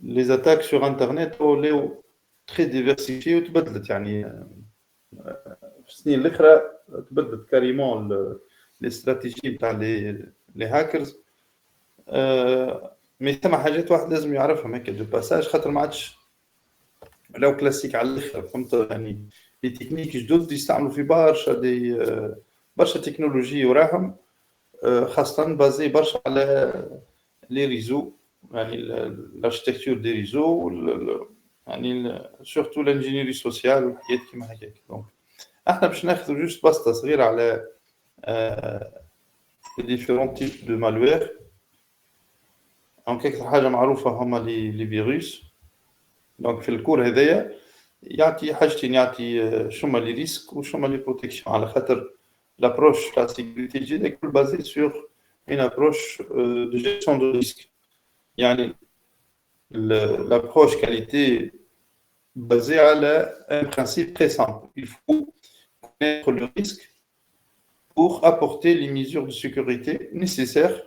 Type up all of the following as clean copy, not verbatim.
les attaques sur Internet sont très diversifiées وتبدلت يعني في السنين الأخرى تبدلت كاريمون لي استراتيجي نتاع لي هاكرز مي ثما حاجات واحد لازم يعرفهم هكا دو باساج خاطر ما عادش لو كلاسيك على الاخر فهمت يعني لي تكنيك جدد يستعملوا في برشا دي برشا تكنولوجي وراهم خاصة بازي برشا على لي ريزو يعني الاركتيكتور دي ريزو يعني سورتو الانجينيري سوسيال والحاجات كيما هكاك دونك احنا باش ناخذ جوست بسطه صغيره على لي ديفيرون تيب دو مالوير دونك اكثر حاجه معروفه هما لي فيروس دونك في الكور هذايا يعطي حاجتين يعطي شوما لي ريسك وشوما لي بروتيكسيون على خاطر l'approche la sécurité est basée sur une approche de gestion de risque. يعني l'approche qualité basée à un principe très simple. Il faut connaître le risque pour apporter les mesures de sécurité nécessaires.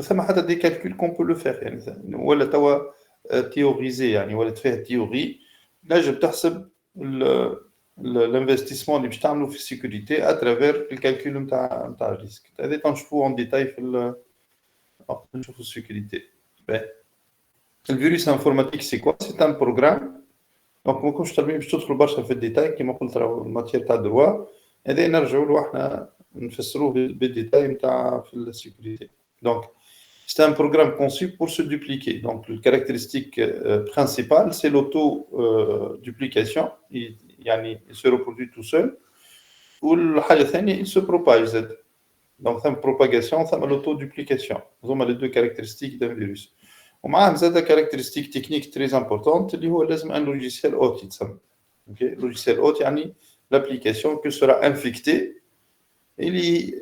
Ça m'a fait des calculs qu'on peut le faire. يعني ولا توا théoriser يعني ولا تفهم théorie. Là, je تحسب l'investissement اللي باش تعملوا في السيكوريتي à travers الكالكول نتاع الريسك. هذا تنشوفوه en détail في نشوفوا السيكوريتي. الفيروس انفورماتيك سي كوا؟ سي ان بروغرام دونك ما كنتش ترمي باش تدخل برشا في الديتاي كيما قلت راهو الماتير تاع الدروا هذا نرجعوا له احنا نفسروه بالديتاي نتاع في السيكوريتي دونك c'est un programme conçu pour se dupliquer donc la caractéristique principale c'est l'auto duplication يعني il se reproduit tout seul والحاجه الثانيه il se propage donc ثم propagation ثم l'auto duplication هذوما les deux caractéristiques d'un virus ومعاهم زاد كاركترستيك تكنيك تري امبورطونت اللي هو لازم ان لوجيسيال اوت يتسمى اوكي لوجيسيال اوت يعني لابليكاسيون كو سورا انفيكتي اللي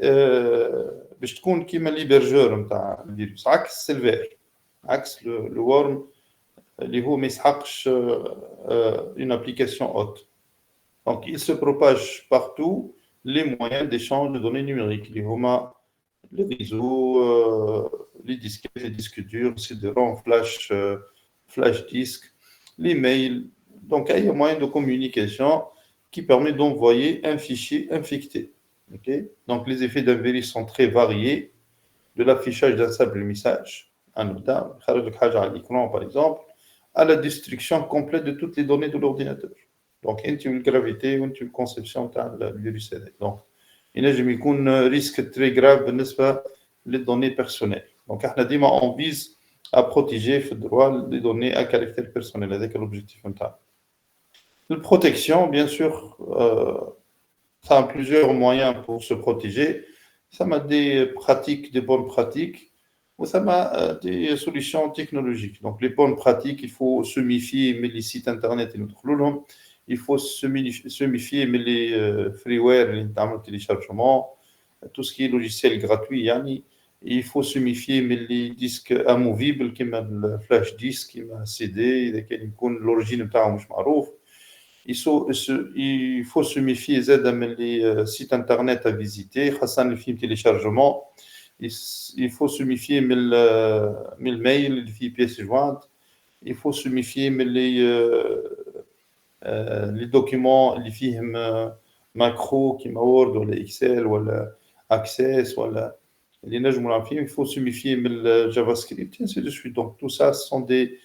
باش تكون كيما ليبرجور نتاع الفيروس عكس السيلفير عكس لو وورم اللي هو ما يسحقش اون ابليكاسيون اوت دونك il se propage partout les moyens d'échange de données numériques اللي هما les réseaux, les disquettes, les disques durs, CD-ROM, flash disk, les mails. Donc, il y a un moyen de communication qui permet d'envoyer un fichier infecté. Okay? Donc, les effets d'un virus sont très variés, de l'affichage d'un simple message, anodin, à l'écran par exemple, à la destruction complète de toutes les données de l'ordinateur. Donc, une gravité, une conception du virus. Donc, ينجم يكون ريسك تري غراف بالنسبه للدوني بيرسونيل دونك احنا ديما اون فيز ا بروتيجي في الدروا لي دوني ا كاركتير بيرسونيل هذاك لوبجيكتيف نتاعنا البروتيكسيون بيان سور ça a plusieurs moyens pour se protéger ça m'a des pratiques des bonnes pratiques ou ça m'a des solutions technologiques donc les bonnes pratiques il faut se méfier mais les sites internet اللي ندخلوا لهم il faut se méfier mais les freeware اللي نتعملوا téléchargement tout ce qui est logiciel gratuit يعني il faut se méfier mais les disques amovibles كيما الفلاش ديسك كيما CD اذا كان يكون l'origine نتاعهم مش معروف il faut se méfier زاد من les sites internet à visiter خاصة اللي فيهم téléchargement il faut se méfier من الميل اللي فيه pièces jointes il faut se méfier من les documents اللي فيهم ماكرو كيما وورد ولا اكسل ولا اكسس ولا اللي نجموا نلعب فيهم il faut se méfier من الجافا سكريبت ainsi de suite donc tout ça ce sont des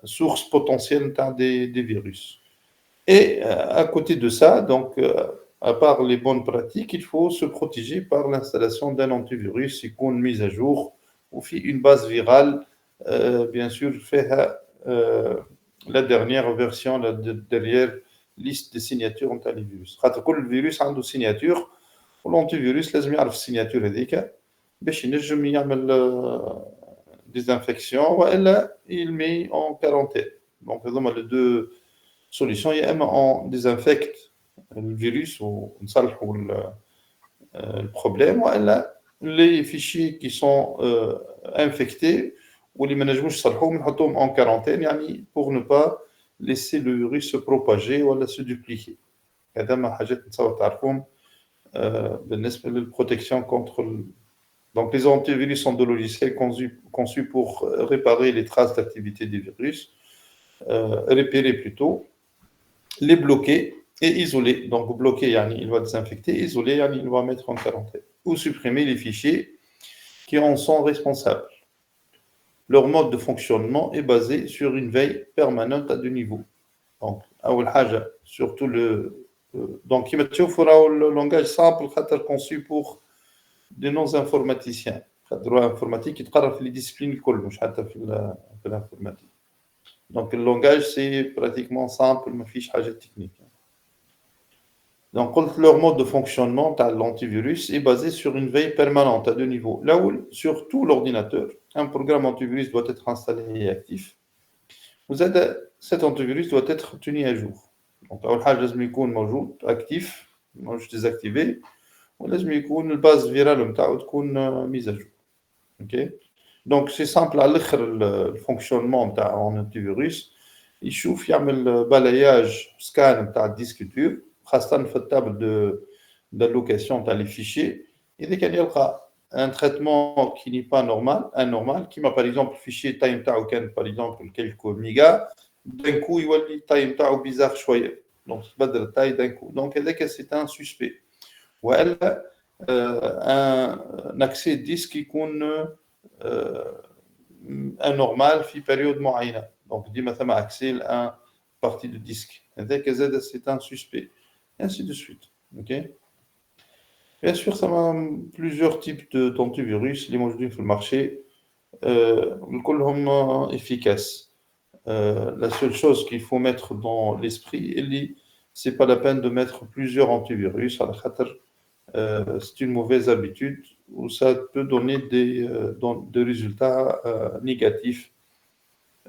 sources potentielles des virus et à côté de ça donc à part les bonnes pratiques il faut se protéger par l'installation d'un antivirus يكون mise à jour وفي une base virale bien sûr فيها la dernière version derrière liste des signatures نتاع les virus خاطر كل فيروس عنده signature والانتيفيروس لازم يعرف السيناتور هذيك باش ينجم يعمل ديزانفيكسيون والا il met en quarantaine donc هذوما les deux solutions يا اما on désinfecte الفيروس ونصلحوا البروبليم والا les fichiers qui sont infectés واللي ما نجموش نصلحوهم نحطوهم en quarantaine يعني pour ne pas laisser le virus se propager ولا se dupliquer هذا ما حاجات نتصور تعرفوهم بالنسبه للبروتكسيون كونتر Donc, les antivirus sont des logiciels conçus pour réparer les traces d'activité des virus, repérer plutôt, les bloquer et isoler. Donc, bloquer, il va désinfecter, isoler, il va mettre en quarantaine. Ou supprimer les fichiers qui en sont responsables. Leur mode de fonctionnement est basé sur une veille permanente à deux niveaux. Donc, surtout donc, le langage simple conçu pour des non-informaticiens. Le droit informatique, il travaille les disciplines, pas l'informatique. Donc, le langage, c'est pratiquement simple, mais fiche technique. Donc, leur mode de fonctionnement, l'antivirus, est basé sur une veille permanente à deux niveaux. Là où, sur tout l'ordinateur, un programme antivirus doit être installé et actif. Cet antivirus doit être tenu à jour. Donc, أول حاجة لازم يكون موجود actif, مش désactivé, ولازم يكون الباز فيرال نتاعو تكون mise à jour. OK. Donc, c'est simple, على الآخر le fonctionnement نتاع un antivirus يشوف يعمل balayage scan نتاع الديسك dur خاصة في التابل d'allocation نتاع les fichiers. إذا كان يلقى un traitement qui n'est pas normal, anormal, qui m'a par exemple fichier time تاعو كان par exemple quelques mégas, d'un coup يولي time تاعو bizarre شوية. Donc تبدل التاي d'un coup. Donc هذاك c'est un suspect. والا un accès disque يكون anormal في période معينة. Donc ديما ثم accès à partie de disque. هذاك زاد c'est un suspect. Et ainsi de suite. OK. Bien sûr, ça a plusieurs types d'antivirus, les موجودين في المارché, كلهم efficaces. La seule chose qu'il faut mettre dans l'esprit, c'est pas la peine de mettre plusieurs antivirus, c'est une mauvaise habitude où ça peut donner des résultats négatifs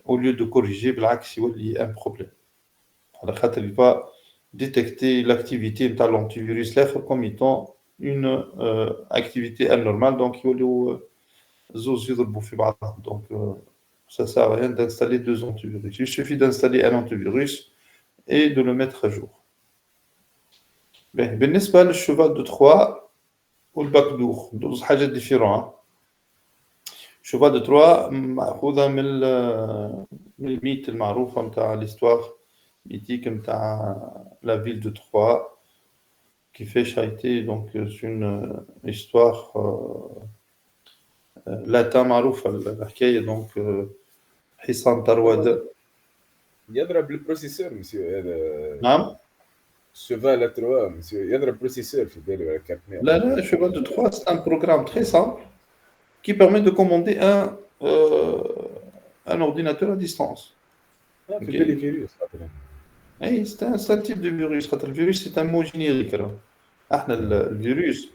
au lieu de corriger, il y a un problème. Il va détecter l'activité de l'antivirus comme étant une activité anormale, donc il donc ça ne sert à rien d'installer deux antivirus. Il suffit d'installer un antivirus et de le mettre à jour. بالنسبة للcheval de Troie ou le backdoor, deux حاجات différentes. cheval de Troie مأخوذة من الميت المعروفة نتاع l'histoire mythique نتاع la ville de Troie qui fait été donc c'est une histoire latin معروفة الحكاية donc حصان طروادة يضرب بالبروسيسور مسيو هذا. نعم cheval à 3 مسيو يضرب بروسيسور في بالي ولا كارت مير. لا cheval de Troie c'est un programme très simple qui permet de commander un ordinateur à distance. في بالي فيروس خاطر. اي c'est un type de virus خاطر الفيروس c'est un mot générique. احنا الفيروس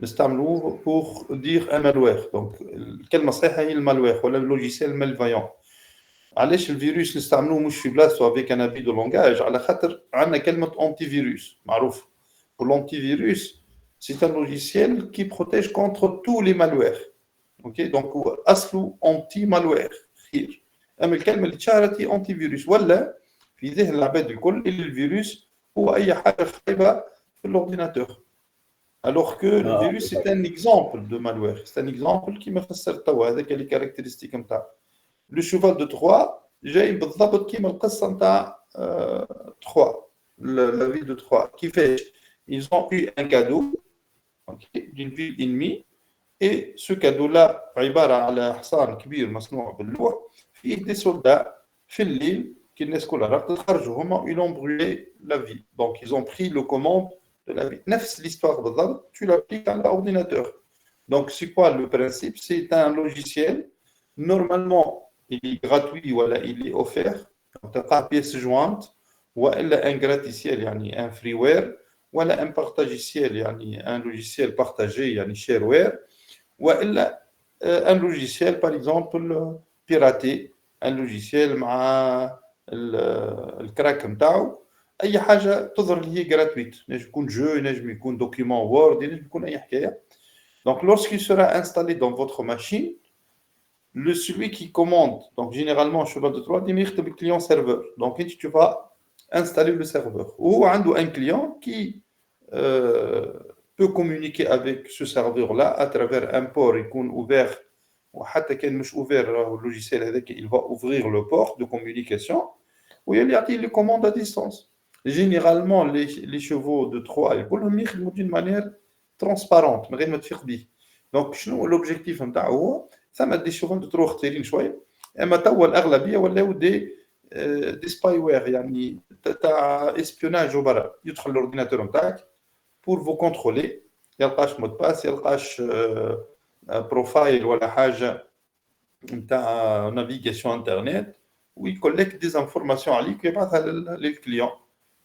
نستعملوه pour dire un malware. Donc الكلمة الصحيحة هي المالوير ولا اللوجيسيال malveillant. علاش الفيروس نستعملوه مش في بلاصتو avec un habit de langage على خاطر عندنا كلمة antivirus معروف. Pour l'antivirus, c'est un logiciel qui protège contre tous les malwares. OK donc أصله anti-malware خير. أما الكلمة اللي تشارت هي antivirus ولا في ذهن العباد الكل اللي الفيروس هو أي حاجة خايبة في الأورديناتور. Alors que le virus, c'est un exemple de malware. C'est un exemple qui me fait هذاك les caractéristiques نتاع. Le cheval de Troie جاي بالضبط كيما القصة نتاع Troie, la ville de Troie. Qui fait ils ont eu un cadeau d'une ville ennemie et ce cadeau-là عبارة على حصان كبير مصنوع باللوح فيه des soldats في الليل كي الناس كلها راقدة خرجوا هما ils ont brûlé la ville. Donc ils ont pris le commande de la vie. نفس l'histoire بالضبط, tu l'appliques à l'ordinateur. Donc, c'est quoi le principe? C'est un logiciel, normalement, il est gratuit ou il est offert, tu n'as pas pièce jointe, ou un graticiel, un freeware, ou un partagiciel, un logiciel partagé, shareware, ou un logiciel, par exemple, piraté, un logiciel avec le crack نتاعو. اي حاجه تظهر لي هي gratuite نجم يكون جو نجم يكون دوكيومون وورد نجم يكون اي حكايه. Donc lorsqu'il sera installé dans votre machine, celui qui commande, donc généralement cheval de Troie ديما يخدم client serveur. Donc tu vas installer le serveur ou عنده un client qui peut communiquer avec ce serveur-là à travers un port ouvert, ou حتى كان مش ouvert le logiciel هذاك il va ouvrir le port de communication ويلي يعطي les commandes à distance. Généralement les chevaux de Troie يكونوا يخدموا d'une manière transparente من غير ما تفيق به. Donc شنو l'objectif نتاعو هو ثم دي chevaux de Troie خطيرين شويه اما توا الاغلبيه ولاو دي سباي وير يعني تاع اسبيوناج وبرا يدخل الاورديناتور نتاعك pour vous contrôler يلقاش مود باس يلقاش بروفايل ولا حاجه نتاع نافيغاسيون انترنت ويكولكت دي انفورماسيون عليك ويبعثها للكليون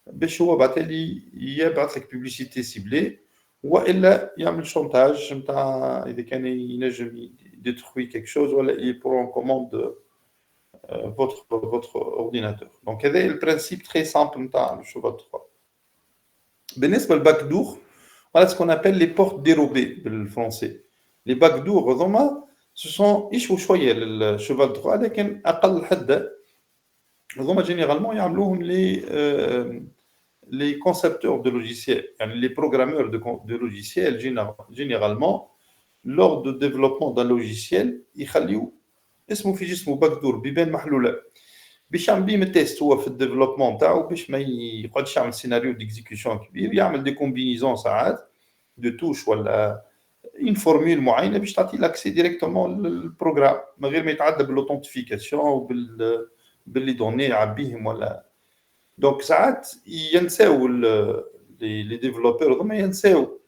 باش هو بعتالي يبعث لك بوبليسيتي سيبلي والا يعمل شونتاج نتاع اذا كان ينجم يديتروي كيك شوز ولا يبرون كوموند votre ordinateur. Donc, il y a le principe très simple dans le cheval 3. بالنسبة للباكدور, voilà ce qu'on appelle les portes dérobées en français. Les backdoors, ce sont يشوفوا شوية للشيفال 3 لكن أقل حدة. Généralement, يعملوهم les concepteurs de logiciels, les programmeurs de logiciels généralement, lors du développement d'un logiciel, يخليوا اسمه في جسمه باكدور بيبان محلوله باش يعمل بيه التيست هو في الديفلوبمون تاعو باش ما يقعدش يعمل سيناريو ديكزيكسيون كبير يعمل دي كومبينيزون ساعات دو توش ولا اون فورمول معينه باش تعطي لاكسي ديريكتومون للبروغرام من غير ما يتعدى بالاوثنتيفيكاسيون باللي دوني يعبيهم ولا دونك ساعات ينساو لي ديفلوبور هما ينساو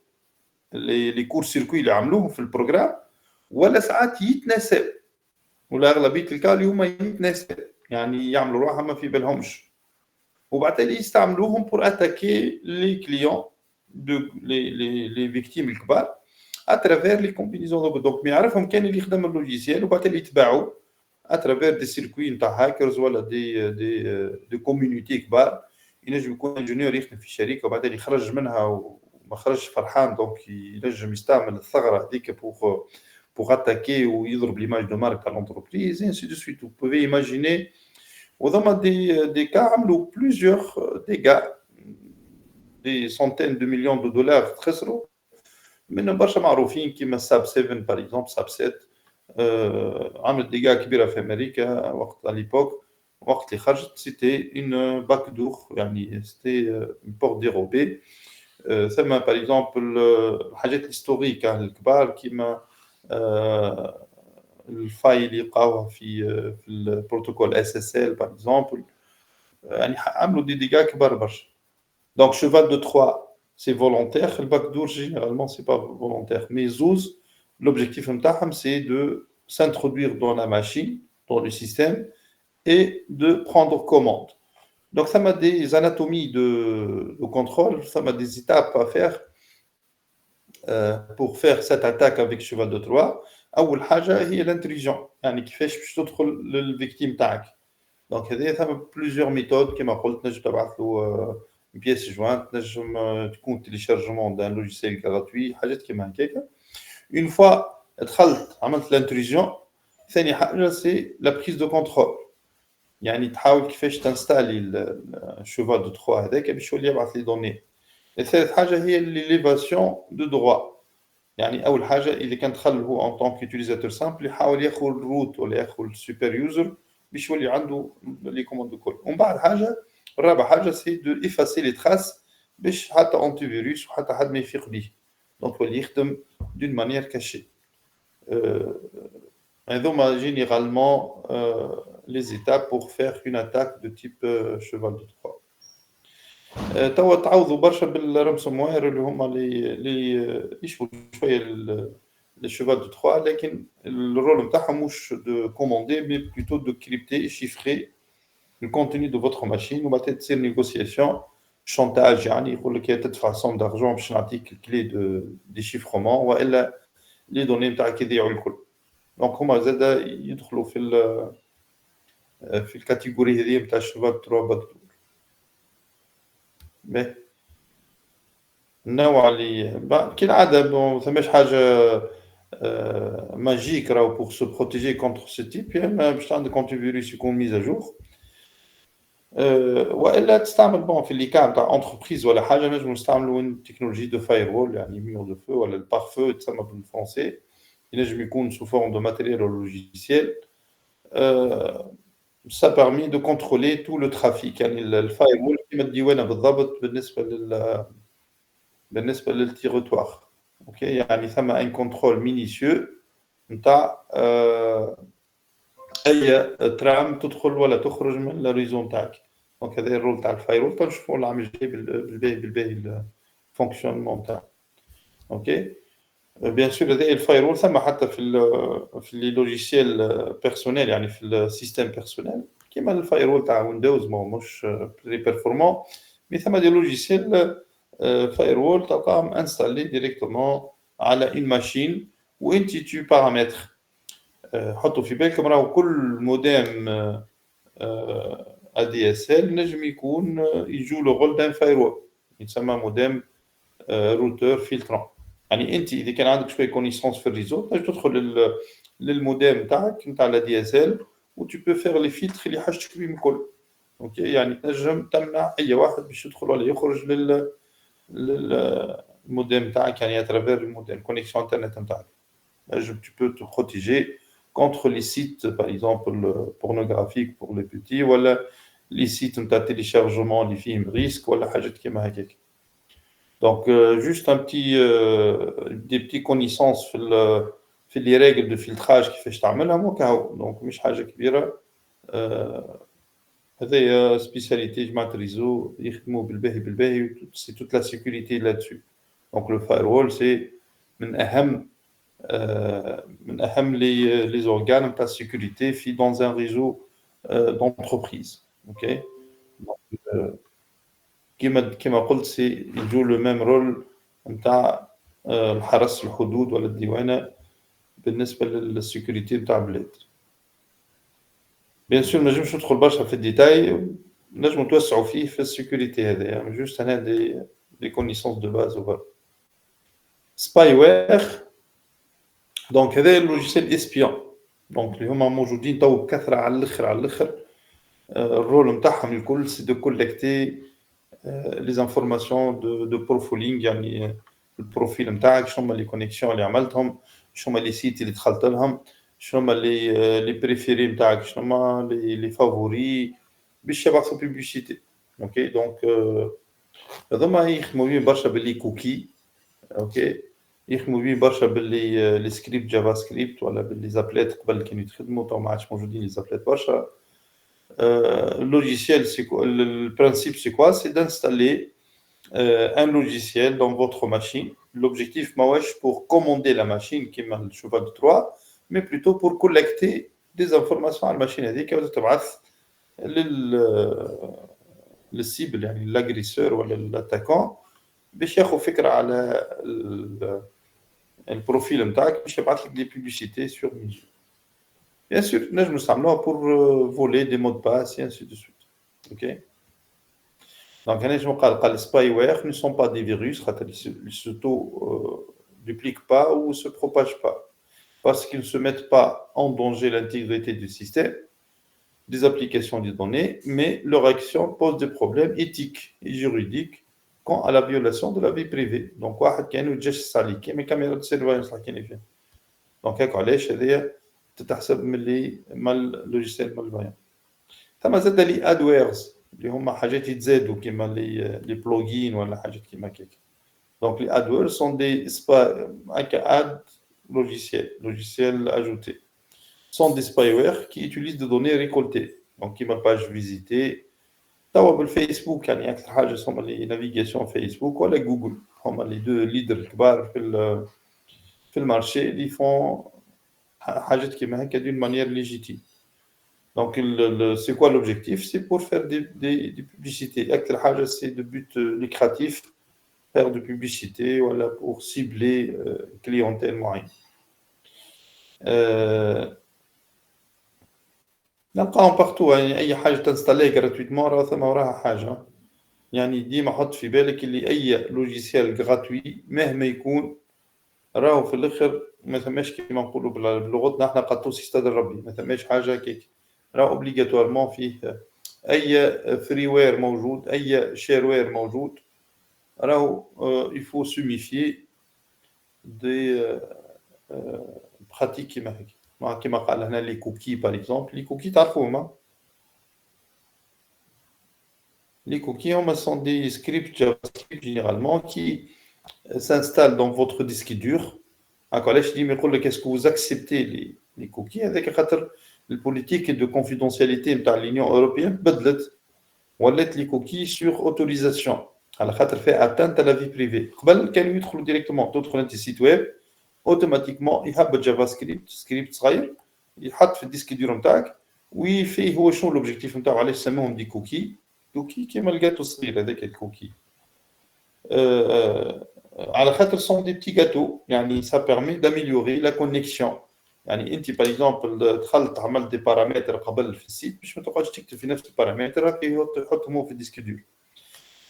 لي كور سيركوي اللي عملوهم في البروغرام ولا ساعات يتنساو ولا اغلبيه الكا اللي هما يتناسب يعني يعملوا روحهم ما في بالهمش وبعدين يستعملوهم بور اتاكي لي كليون دو لي فيكتيم الكبار اترافير لي كومبينيزون دونك ما يعرفهم كان اللي يخدم اللوجيسيال وبعدين يتباعوا اترافير دي سيركوي نتاع هاكرز ولا دي كوميونيتي كبار ينجم يكون انجينيور يخدم في شركه وبعدين يخرج منها وما خرجش فرحان دونك ينجم يستعمل الثغره هذيك pour attaquer ou يضرب l'image de marque à l'entreprise, et ainsi de suite. Vous pouvez imaginer, dans des cas, عملوا plusieurs dégâts, des centaines de millions de dollars خسروا منهم برشا معروفين كيما ساب 7 par exemple, ساب 7 عمل ديجا كبيرة في أمريكا وقت à l'époque وقت اللي خرجت c'était une backdoor يعني c'était une porte dérobée ثم par exemple الحاجات الهستوريك الكبار كيما الفايل اللي يلقاوها في البروتوكول SSL par exemple يعني عملوا دي ديجا كبار برشا donc cheval de Troie c'est volontaire le backdoor généralement c'est pas volontaire mais Zouz l'objectif نتاعهم c'est de s'introduire dans la machine dans le système et de prendre commande donc ça m'a des anatomies de contrôle ça m'a des étapes à faire pour faire cette attaque avec cheval de Troie أول حاجة هي l'intrusion يعني كيفاش باش تدخل للفيكتيم تاعك دونك هذه ثم plusieurs méthodes كما قلت نجم تبعث له بيس جوانت نجم تكون تيليشارجمون دان لوجيسيل غراتوي حاجات كيما هكاك une fois دخلت عملت l'intrusion ثاني حاجة c'est la prise de contrôle يعني تحاول كيفاش تنستالي الشيفال دو تخوا هذاك باش يولي يبعث لي دوني الثالث حاجة هي ليليفاسيون دو دروا يعني أول حاجة إذا كان دخل هو أن طونك يوتيليزاتور سامبل يحاول ياخذ الروت ولا ياخذ السوبر يوزر باش يولي عنده لي كوموند الكل ومن بعد حاجة الرابع حاجة سي دو إيفاسي لي تراس باش حتى أنتي فيروس وحتى حد ما يفيق به دونك يولي يخدم دون مانيير كاشي هذوما جينيرالمون les étapes pour faire une attaque de type cheval de Troie. توا تعوضوا برشا بالرمسوموير اللي هما اللي يشبهوا شويه الشيفال دو تخوا لكن الرول نتاعهم مش دو كوموندي مي بلوتو دو كريبتي شيفري الكونتوني دو فوتر ماشين وبعد تصير نيغوسياسيون شونتاج يعني يقول لك تدفع سوم دارجون باش نعطيك الكلي دي شيفرومون والا لي دوني نتاعك يضيعوا الكل دونك هما زاده يدخلوا في الكاتيجوري هذه نتاع الشيفال تروا باكدور باهي النوع اللي كالعادة ما ثماش حاجة ماجيك راهو بور سو بروتيجي كونتر سو تيب يا اما باش عندك انتي فيروس يكون ميز ا جور والا تستعمل بون في اللي كان تاع انتربريز ولا حاجه نجمو نستعملوا تكنولوجي دو فاير وول يعني ميور دو فو ولا البار فو تسمى بالفرونسي ينجم يكون سو فورم دو ماتيريال او لوجيسيال ça permet de contrôler tout le trafic يعني الفاير وول كيما الديوانه بالضبط بالنسبه للتيروتوار اوكي يعني ثم ان كنترول مينيسيو نتاع اي ترام تدخل ولا تخرج من الريزون تاعك دونك هذا الرول تاع الفاير وول تنشوفوا العام الجاي بالباهي الفونكسيونمون تاعو اوكي بيان سور هذا الفاير وول ثم حتى في لي لوجيسيال بيرسونيل يعني في السيستم بيرسونيل كيما الفاير وول تاع ويندوز مش بري بيرفورمون مي ثم دي لوجيسيال فاير وول تلقاهم انستالي ديريكتومون على اون ماشين وانت تو بارامتر حطوا في بالكم راهو كل موديم ADSL نجم يكون يجو لو رول دان فاير وول يتسمى موديم روتور فيلترون يعني انت اذا كان عندك شويه كونيسونس في الريزو تقدر تدخل للموديم تاعك نتاع لا دي اس ال و tu peux faire les filtres اللي حاجتك بهم الكل اوكي يعني تنجم تمنع اي واحد باش يدخل ولا يخرج للموديم تاعك يعني اترافير الموديم كونيكسيون انترنت نتاعك tu peux te protéger contre les sites par exemple pornographiques pour les petits ولا les sites نتاع téléchargement اللي فيهم ريسك ولا حاجات كيما هكاك Donc, juste des petites connaissances في les règles de filtrage كيفاش تعملها وكاو دونك مش حاجة كبيرة هذايا سبيسياليتي جماعة الريزو يخدموا بالباهي سي توت لا سيكوريتي là-dessus دونك لو firewall سي من أهم les organes نتاع السيكوريتي في dans un réseau d'entreprise ok كما قلت سي يجو لو ميم رول نتاع الحرس الحدود ولا الديوانه بالنسبه للسيكوريتي نتاع البلاد بيان سور ما نجمش ندخل برشا في الديتاي نجمو نتوسعوا فيه في السيكوريتي هذا يعني جوست انا دي كونيسونس دو باز وفر سباي وير دونك هذا اللوجيسيال اسبيون دونك اللي هما موجودين تو بكثره على الاخر الرول نتاعهم الكل سي دو كولكتي les informations de profiling يعني البروفيل نتاعك شنو هما لي كونيكسيون اللي عملتهم شنو هما لي سيت اللي دخلت لهم شنو هما لي بريفيري نتاعك شنو هما لي فافوري باش يبعثوا بيبليسيتي اوكي دونك هذوما يخدموا بيه برشا باللي كوكي اوكي يخدموا بيه برشا باللي لي سكريبت جافا سكريبت ولا باللي زابلات قبل كانوا يتخدموا تو ما عادش موجودين لي زابلات برشا le logiciel, le principe, c'est quoi? C'est d'installer un logiciel dans votre machine. L'objectif, pour commander la machine qui est le cheval de Troie, mais plutôt pour collecter des informations à la machine. C'est-à-dire que tu vas le cible, l'agresseur ou l'attaquant, باش ياخذ فكرة على البروفيل نتاعك باش يبعث لك des publicités sur mesure. Bien sûr, nous utilisons pour voler des mots de passe et ainsi de suite. Ok. Donc, les spyware ne sont pas des virus, ils ne s'auto-dupliquent pas ou ne se propagent pas parce qu'ils ne se mettent pas en danger l'intégrité du système, des applications des données, mais leur action pose des problèmes éthiques et juridiques quant à la violation de la vie privée. Donc, il y a une caméra de surveillance. Donc, تتحسب ملي مال لوجيسيال مالفايان ثم زاد لي ادويرز اللي هما حاجات يتزادوا كيما لي بلوجين ولا حاجات كيما هكاك دونك لي ادويرز سون دي سبا هكا اد لوجيسيال اجوتي سون دي سبايوير كي يوتيليز دي دوني ريكولتي دونك كيما باج فيزيتي توا بالفيسبوك يعني اكثر حاجه هما لي نافيغاسيون فيسبوك ولا جوجل هما لي دو ليدر الكبار في المارشي اللي فون حاجات كيما هكا d'une manière légitime. Donc c'est quoi l'objectif? C'est pour faire des publicités. أكثر حاجة c'est de but lucratif, faire de publicité voilà pour cibler clientèle معينة. نلقاهم partout يعني أي حاجة تنستالي gratuitement راه ثم وراها حاجة. يعني ديما حط في بالك اللي أي لوجيسيال gratuit مهما يكون راهو في الاخر ما ثماش كيما نقولوا بلغتنا احنا قطوس يستدر ربي ما ثماش حاجه كيك راه اوبليغاتوارمون فيه اي فري وير موجود، اي شير وير موجود، راهو il faut sumifier des براتيك كيما هيك. كيما قال هنا لي كوكي باغ اكزومبل، لي كوكي تعرفوهم. Les cookies, ce sont des scripts JavaScript généralement qui s'installent dans votre disque dur. Je dis, mais qu'est-ce que vous acceptez les cookies avec la politique de confidentialité de l'Union européenne, ou les cookies sur autorisation. Fait atteinte à la vie privée. Quand ils trouvent directement d'autres sites web, automatiquement, il y a un JavaScript, script صغير, il y a le disque dur, oui, il fait l'objectif de des cookies. كوكي كيما الجاتو الصغير هذاك الكوكي على خاطر سون دي بتي جاتو، يعني سا بيرمي داميليوري لا كونيكسيون. يعني انت باغ اكزومبل دخلت عملت دي بارامتر قبل في السيت باش ما تقعدش تكتب في نفس البارامتر تحطهم في الديسك دور.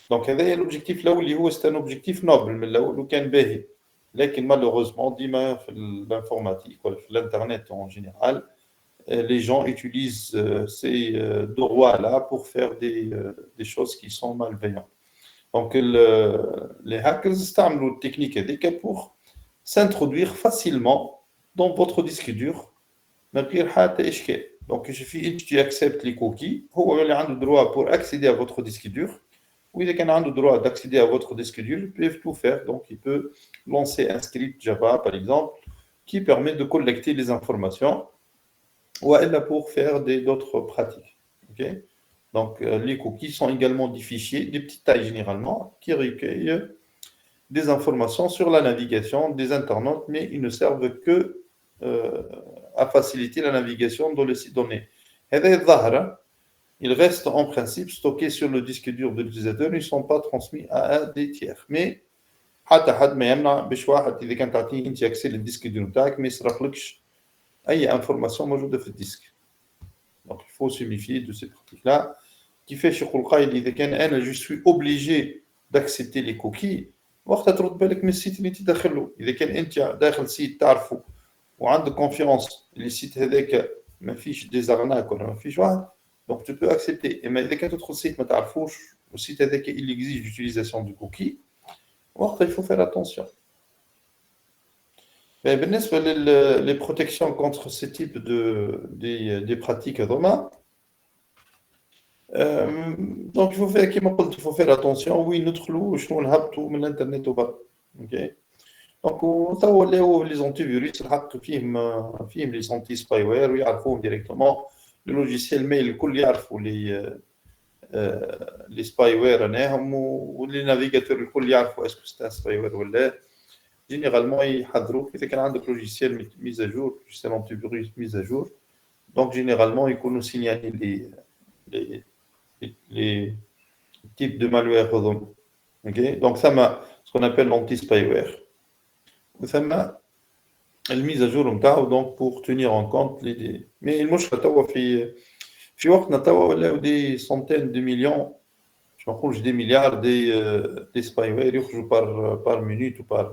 دونك هذا هي الاوبجيكتيف الاول اللي هو ستان اوبجيكتيف نوبل من الاول وكان باهي، لكن مالوغوزمون ديما في الانفورماتيك ولا في الانترنت اون جينيرال les gens utilisent ces droits-là pour faire des choses qui sont malveillantes. Donc, les hackers utilisent la technique pour s'introduire facilement dans votre disque dur. Donc, il suffit que tu acceptes les cookies. Il a le droit pour accéder à votre disque dur. Oui, il a le droit d'accéder à votre disque dur. Ils peuvent tout faire. Donc, il peut lancer un script Java, par exemple, qui permet de collecter les informations ou elle pour faire d'autres pratiques. Okay? Donc, les cookies sont également des fichiers, des petites tailles généralement, qui recueillent des informations sur la navigation des internautes, mais ils ne servent que à faciliter la navigation dans les sites données. Ils restent en principe stockés sur le disque dur de l'utilisateur, ils ne sont pas transmis à un des tiers. Mais, حتى حد ما يمنع باش واحد إذا كان تعطيه أنت أكسي للديسك دور نتاعك ما يسرقلكش أي information موجودة في الديسك. Donc il faut se méfier de ces pratiques-là. Qui fait chez Khulqa, il dit que je suis obligé d'accepter les cookies. وقتها ترد بالك من السيت اللي انت داخله. إذا كان أنت داخل سيت تعرفه وعندك confiance اللي السيت هذاك ما فيش des arnaques ولا ما فيش واحد، donc tu peux accepter. إما إذا كان تدخل سيت ما تعرفوش والسيت هذاك il exige l'utilisation du cookie، وقتها il faut faire attention. بالنسبة les protections contre ce type des pratiques هذوما، donc il faut faire كما قلت il faut faire attention وين ندخلوا شنو نهبطوا من الانترنت وبرا. اوكي دونك توا ولاو لي زونتي فيروس الحق فيهم لي زونتي سباي وير ويعرفوهم ديريكتومون. لو لوجيسيال ميل الكل يعرفوا لي سباي وير انهم ولي نافيغاتور الكل يعرفوا اسكو ستا سباي وير ولا. Généralement, يحذروك إذا كان عندك logiciel mise à jour, logiciel antivirus mise à jour. Donc, généralement, ils nous signalent les types de malware. Okay? Donc, ça m'a ce qu'on appelle l'anti-spyware. Ça m'a la mise à jour donc pour tenir en compte les. Mais المشكلة توا في وقتنا توا ولاو des centaines de millions, je m'appelle des milliards des spyware يخرجوا par minute ou par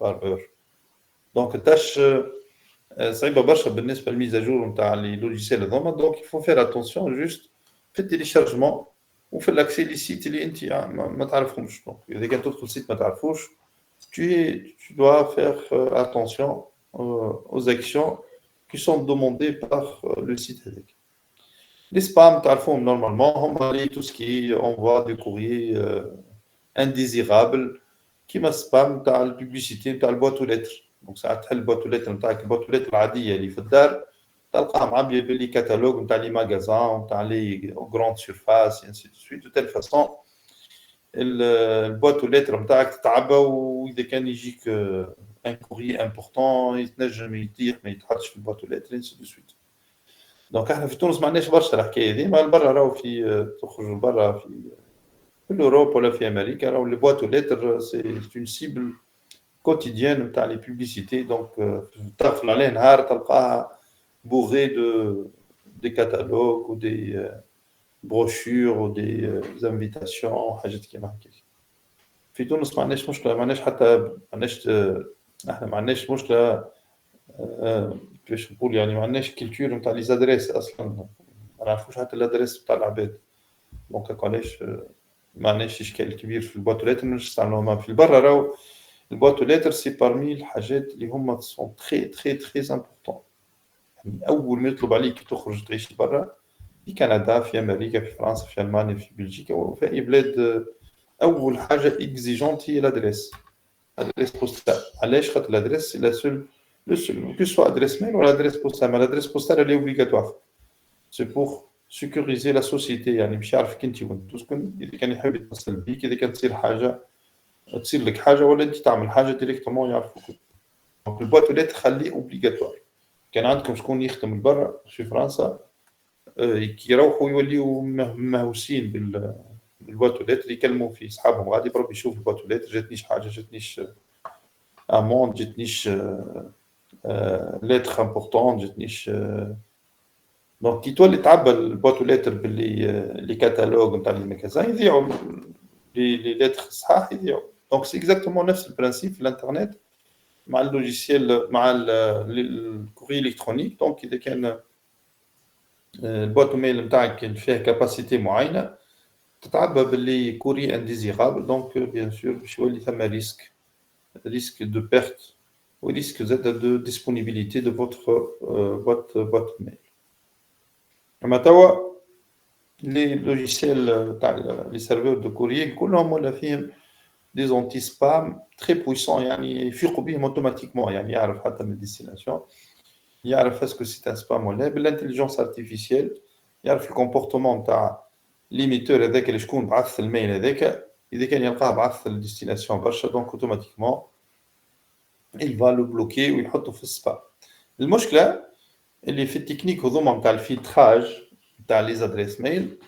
heure. Donc, tâche صعيبة برشا بالنسبة للميز à jour نتاع les logiciels هذوما. Donc, il faut faire attention juste في التيليشارجمون وفي l'accès les sites اللي انت ما تعرفهمش. Donc, إذا كان تدخل سيت ما تعرفوش tu dois faire attention aux actions qui sont demandées par le site هذاك. Les spams تعرفوهم normalement هم tout ce qui envoie des courriers indésirables كيما spam تاع البوبليسيتي تاع البوات ولتر. دونك ساعات تحل البوات ولتر نتاعك البوات ولتر العاديه اللي في الدار تلقاها معبيه باللي كاتالوج نتاع لي ماغازان نتاع لي غروند سيرفاس انسي دو سويت دو تيل فاسون البوات ولتر نتاعك تتعبى واذا كان يجيك ان كوري امبورطون يتنجم يطيح ما يتحطش في البوات ولتر انسي دو سويت. دونك احنا في تونس ما عندناش برشا الحكايه هذه، ما برا راهو في تخرج برا في l'Europe ولا في أمريكا راهو les boîtes aux lettres c'est une cible quotidienne نتاع les publicités. donc تغفل عليه نهار تلقاها bourré des catalogues ou des brochures ou des invitations حاجات كيما هكاك. في تونس ما عندناش مشكلة، ما عندناش حتى احنا ما عندناش مشكلة كيفاش نقول يعني ما عندناش كولتور نتاع لي زادريس اصلا. يعرفوش حتى الادريس تاع العباد. دونك علاش ما عندناش اشكال كبير في البواتو ليتر ما نستعملوها في البرا. راهو البواتو ليتر سي بارمي الحاجات اللي هما سون تري امبورطون. يعني اول ما يطلب عليك تخرج تعيش برا في كندا في امريكا في فرنسا في المانيا في بلجيكا وفي اي بلاد، اول حاجه اكزيجونت هي الادريس بوستال. علاش؟ خاطر الادريس سي لا سول لو سول كو سوا ادريس ميل ولا ادريس بوستال. الادريس بوستال اللي اوبليغاتوار سي بور سيكوريزي لا سوسيتي، يعني باش يعرفك انت وين تسكن. اذا كان يحب يتصل بيك، اذا كان تصير لك حاجه ولا انت تعمل حاجه ديريكتومون يعرفوك. دونك البوات ولات تخليه اوبليغاتوار. كان عندكم شكون يخدم برا في فرنسا كي يروحوا يوليو مهووسين بالبواتولات اللي يكلموا في صحابهم غادي بربي يشوف البواتولات جاتنيش حاجه، جاتنيش اموند، جاتنيش ليتر امبورطون، جاتنيش. دونك كي تولي تعبى البواتولات باللي لي كاتالوج نتاع المكازان يضيعوا، لي ليتر صحاح يضيعوا. دونك سي اكزاكتومون نفس البرانسيب في الانترنت مع اللوجيسيال مع الكوري الكترونيك. دونك اذا كان البواتو ميل نتاعك فيها كاباسيتي معينه تتعبى باللي كوري انديزيرابل، دونك بيان سور باش يولي ثم ريسك دو بيرت وريسك زاد دو ديسپونيبيليتي دو فوتر بوات ميل. اما توا لي لوجيسيال تاع لي سيرفور دو كوري كلهم ولا فيهم دي زونتي سبام تري بويسون، يعني يفيقوا بهم اوتوماتيكمون، يعني يعرف حتى من الديستيناسيون، يعرف اسكو سي ان سبام ولا. بالانتيليجنس ارتيفيسيال يعرف الكومبورتمون تاع ليميتور هذاك اللي شكون بعث الميل هذاك، اذا كان يلقاه بعث الديستيناسيون برشا دونك اوتوماتيكمون il va le bloquer ويحطه في السبام. المشكله اللي في التكنيك هذوما نتاع الفلتراج نتاع لي زادريس ميل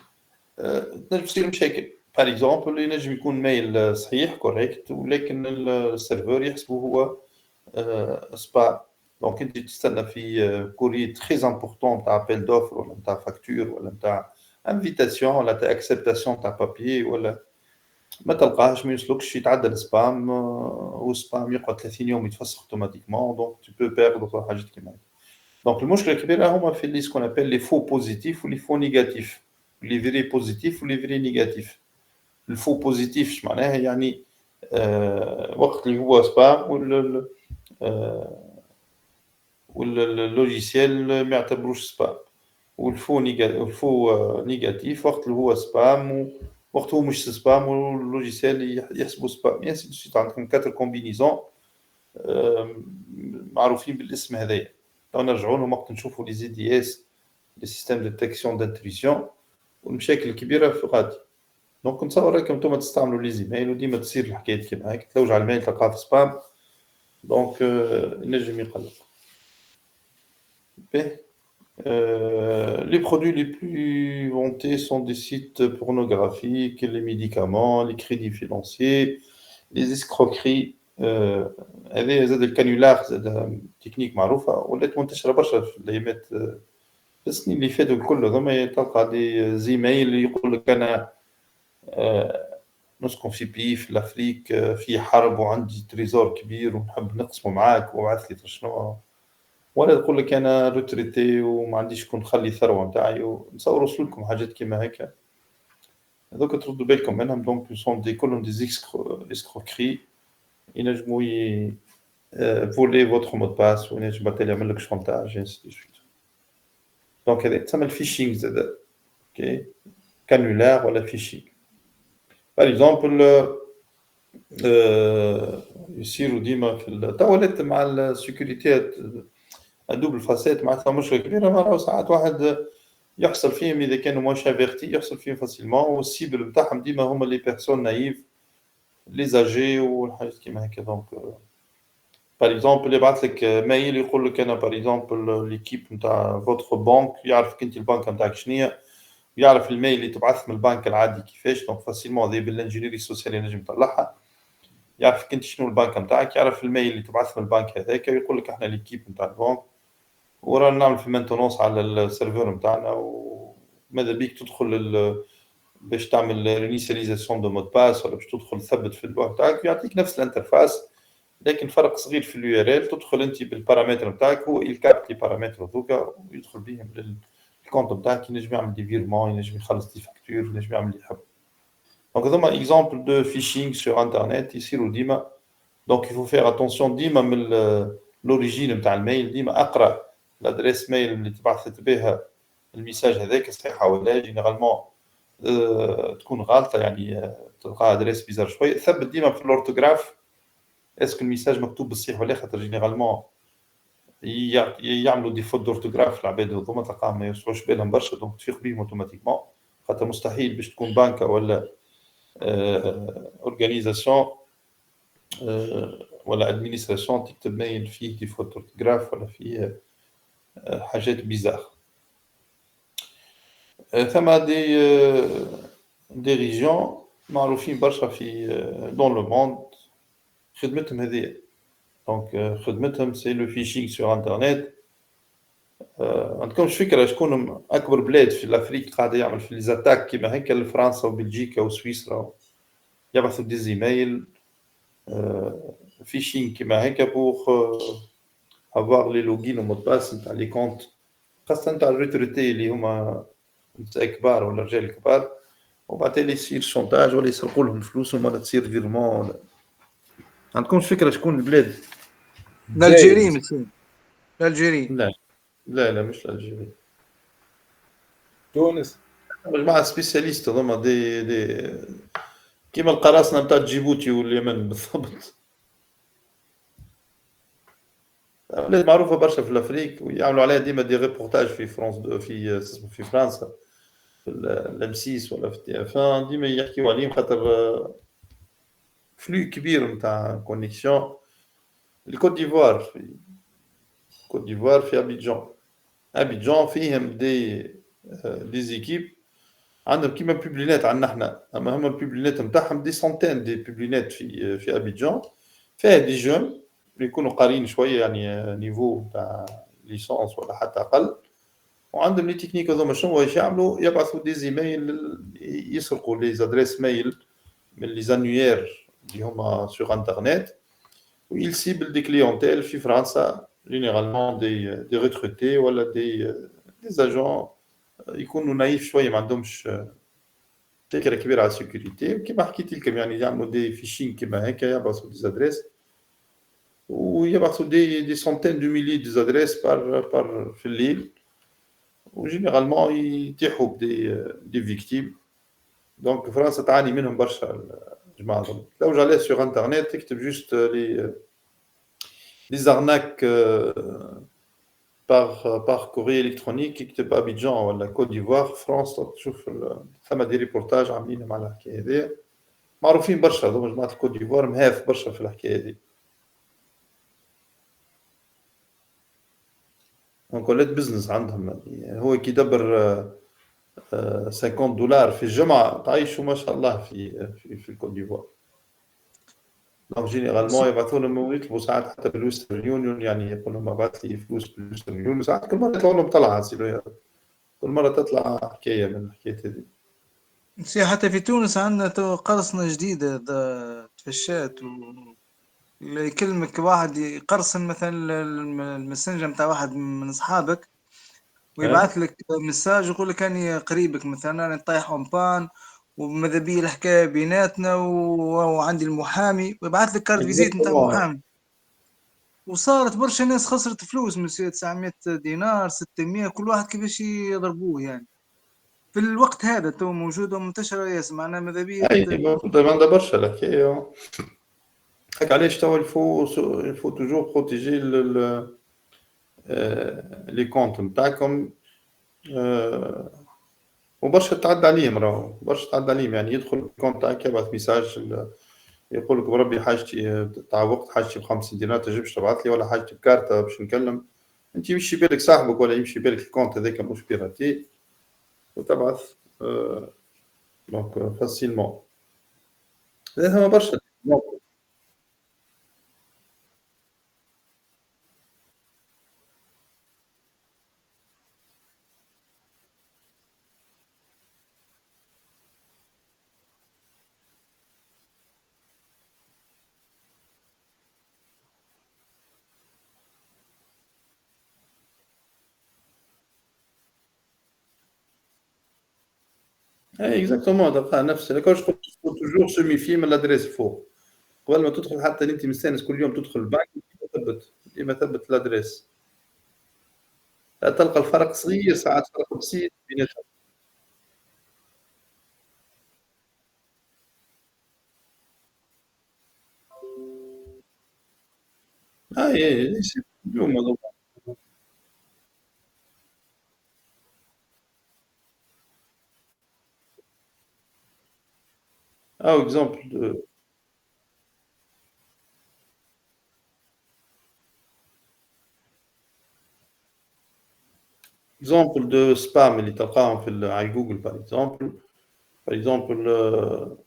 تنجم تصير مشاكل. بار اكزومبل ينجم يكون ميل صحيح كوريكت ولكن السيرفور يحسبه هو سبام. دونك انت تستنى في كوري تري امبورطون تاع ابل دوفر ولا نتاع فاكتور ولا نتاع انفيتاسيون ولا تاع اكسبتاسيون تاع بابي ولا ما تلقاهش، ما يوصلكش، يتعدى السبام والسبام يقعد 30 يوم يتفسخ اوتوماتيكمون. دونك تو بو بيردر حاجات كيما هكا. دونك المشكله الكبيره هما في اللي سكون ابل لي فو بوزيتيف ولي فو نيجاتيف، لي فري بوزيتيف ولي فري نيجاتيف. الفو بوزيتيف اش معناها؟ يعني وقت اللي هو سبام واللوجيسيال ما يعتبروش سبام، والفو نيجاتيف وقت اللي هو سبام وقت هو مش سبام واللوجيسيال يحسبوا سبام. يعني سيت عندكم 4 كومبينيزون معروفين بالاسم هذايا. لو نرجعوا لهم وقت نشوفوا لي زي دي اس لي سيستيم ديتكسيون دانتريسيون والمشاكل الكبيره في غادي. دونك نتصور راكم انتم تستعملوا لي زيميل وديما تصير الحكايات كيما هكا، تلوج على الميل تلقاه في سبام دونك ينجم يقلق. Les produits les plus vantés sont des sites pornographiques, les médicaments, les crédits financiers, les escroqueries. هذا زاد الكانيولار زاد تكنيك معروفة ولات منتشرة برشا في الأيامات في السنين اللي فاتوا الكل. هذوما تلقى دي زيميل يقول لك أنا نسكن في بي في الأفريك في حرب وعندي تريزور كبير ونحب نقسمه معاك وابعث لي شنو، ولا تقول لك انا روتريتي وما عنديش شكون نخلي الثروه نتاعي ونصور لكم حاجات كيما هكا. هذوك تردوا بالكم منهم. دونك سون دي كلهم دي اسكروكري، ينجموا فولي فوتر مود باس وينجم بعد يعمل لك شونتاج انسي دو سويت. دونك هذا تسمى الفيشينغ زاد، اوكي، كانولار ولا فيشينغ. باغ اكزومبل يصيروا ديما في تولت مع السيكوريتي دوبل فاسيت معناتها مشكله كبيره. مرة ساعات واحد يحصل فيهم اذا كانوا موش افيرتي يحصل فيهم فاسيلمون، والسيبل نتاعهم ديما هما لي بيرسون نايف لي زاجي والحاجات كيما هكا. دونك باغ اكزومبل يبعث لك مايل يقول لك انا باغ اكزومبل ليكيب نتاع فوتر بانك يعرفك انت البنك نتاعك شنيا، يعرف المايل اللي تبعث من البنك العادي كيفاش. دونك فاسيلمون هذه بالانجينيري سوسيال ينجم يطلعها، يعرفك انت شنو البنك نتاعك، يعرف المايل اللي تبعث من البنك هذاك، يقول لك احنا ليكيب نتاع البنك ورانا نعمل في مانتونونس على السيرفر نتاعنا، وماذا بيك تدخل باش تعمل رينيسياليزاسيون دو مود باس ولا باش تدخل تثبت في البوك نتاعك، يعطيك نفس الانترفاس لكن فرق صغير في اليو ار ال. تدخل انت بالبارامتر نتاعك هو يكابت لي بارامتر هذوكا ويدخل بهم الكونت نتاعك ينجم يعمل دي فيرمون، ينجم يخلص دي فاكتور، ينجم يعمل اللي يحب. دونك هذوما اكزومبل دو فيشينغ سور انترنت يصيروا ديما. دونك يفو فيغ اتونسيون ديما من لوريجين نتاع الميل، ديما اقرا الادريس ميل اللي تبعثت بها الميساج هذاك صحيحه ولا جينيرالمون تكون غلطه، يعني تلقى ادريس بيزار شويه. ثبت ديما في الاورتوغراف اسكو الميساج مكتوب بالصحيح ولا، خاطر جينيرالمون يعملوا دي فوت دورتوغراف العباد هذوما تلقاهم ما يوصلوش بالهم برشا، دونك تفيق بيهم اوتوماتيكمون. خاطر مستحيل باش تكون بنكه ولا اورغانيزاسيون ولا ادمينستراسيون تكتب ميل فيه دي فوت دورتوغراف ولا فيه حاجات بيزار. ثم دي ريجيون معروفين برشا في دون لو موند خدمتهم هذه. دونك خدمتهم سي لو فيشينغ سور انترنت. عندكمش فكره شكون اكبر بلاد في الافريق قاعد يعمل في ليزاتاك كيما هكا؟ فرنسا وبلجيكا وسويسرا يبعثوا دي زيميل فيشينغ كيما هكا بوغ افوار لي لوغين ومود باس نتاع لي كونت، خاصه نتاع الريتروتي اللي هما نساء كبار ولا رجال كبار، وبعد تالي يصير شونتاج ولا يسرقوا لهم فلوسهم ولا تصير فيرمون. عندكمش فكره شكون البلاد؟ الجزائر مثلا. الجزائر لا لا لا مش الجزائر. تونس مجموعة سبيسياليست هذوما دي كيما القراصنة نتاع جيبوتي واليمن بالضبط. بلاد معروفة برشا في الأفريق ويعملوا عليها ديما دي ريبورتاج في فرنسا، في فرنسا في الام 6 ولا في تي اف 1 ديما يحكيوا عليهم، خاطر فلو كبير نتاع كونيكسيون. الكوت ديفوار في أبيجان فيهم دي زيكيب عندهم كيما بيبلينات عندنا احنا، اما هما البيبلينات نتاعهم دي سونتين دي بيبلينات في ابيجان، فيها دي جون اللي يكونوا قارين شويه يعني نيفو تاع ليسونس ولا حتى اقل، وعندهم لي تكنيك هذوما شنو واش يعملوا؟ يبعثوا دي زيميل، يسرقوا لي زادريس ميل من لي زانيير اللي هما سور انترنت، ويل سيبل دي كليونتيل في فرنسا جينيرالمون دي ريتروتي ولا دي زاجون يكونوا نايف شويه، ما عندهمش فكره كبيره على السيكوريتي. وكما حكيت لكم يعني يعملوا دي فيشين كيما هكا، يبعثوا دي زادريس ويبعثوا دي سونتين دو ميلي دي زادريس بار في الليل، وجينيرالمون يتيحوا دي فيكتيم. دونك فرنسا تعاني منهم برشا الجماعه هذوما. لو جالي سور انترنت تكتب جوست لي زارناك par courrier électronique يكتب أبيجان ولا كوت ديفوار فرنسا، تشوف ثم دي ريبورتاج عاملينهم على الحكاية هذه. معروفين برشا هذوما جماعة الكوت ديفوار، مهاف برشا في الحكاية هذه. دونك ولات بزنس عندهم، يعني هو كي يدبر $50 في الجمعة تعيشوا ما شاء الله في الكوت ديفوار. دونك جينيرالمون يبعثوا لهم ويطلبوا ساعات حتى بالويسترن يونيون، يعني يقول لهم ابعث لي فلوس بالويسترن يونيون، ساعات كل مرة يطلعوا لهم طلعة كل مرة تطلع حكاية من الحكاية هذه. حتى في تونس عندنا قرصنة جديدة تفشات اللي يكلمك واحد يقرصن مثلا المسنجر نتاع واحد من اصحابك ويبعث لك مساج يقول لك اني قريبك مثلا انا طايح اون بان وماذا بي الحكايه بيناتنا وعندي المحامي، ويبعث لك كارت فيزيت نتاع محامي. وصارت برشا ناس خسرت فلوس من 900 دينار 600 كل واحد كيفاش يضربوه يعني. في الوقت هذا تو موجوده ومنتشره ياسر، معناها ماذا بيا عندها برشا الحكايه. هاك علاش توا الفو توجور بروتيجي لي كونت نتاعكم، وبرشا تعدى عليهم، راهو برشا تعدى عليهم. يعني يدخل الكونت تاعك يبعث ميساج يقول لك بربي حاجتي تاع وقت، حاجتي ب50 دينار تجيبش تبعث لي، ولا حاجتي بكارتة باش نكلم انت، يمشي بالك صاحبك ولا يمشي بالك الكونت هذاك مش بيراتي وتبعث دونك فاسيلمون. هذا برشا. اكزاكتومون تلقى نفس هذاك واش قلت توجور سو ميفي من لادريس فوق قبل ما تدخل حتى انت مستانس كل يوم تدخل البنك ديما ثبت الادريس تلقى الفرق صغير ساعات فرق بسيط بيناتهم اليوم هذوك اكزومبل دو سبام اللي تلقاهم على جوجل باغ اكزومبل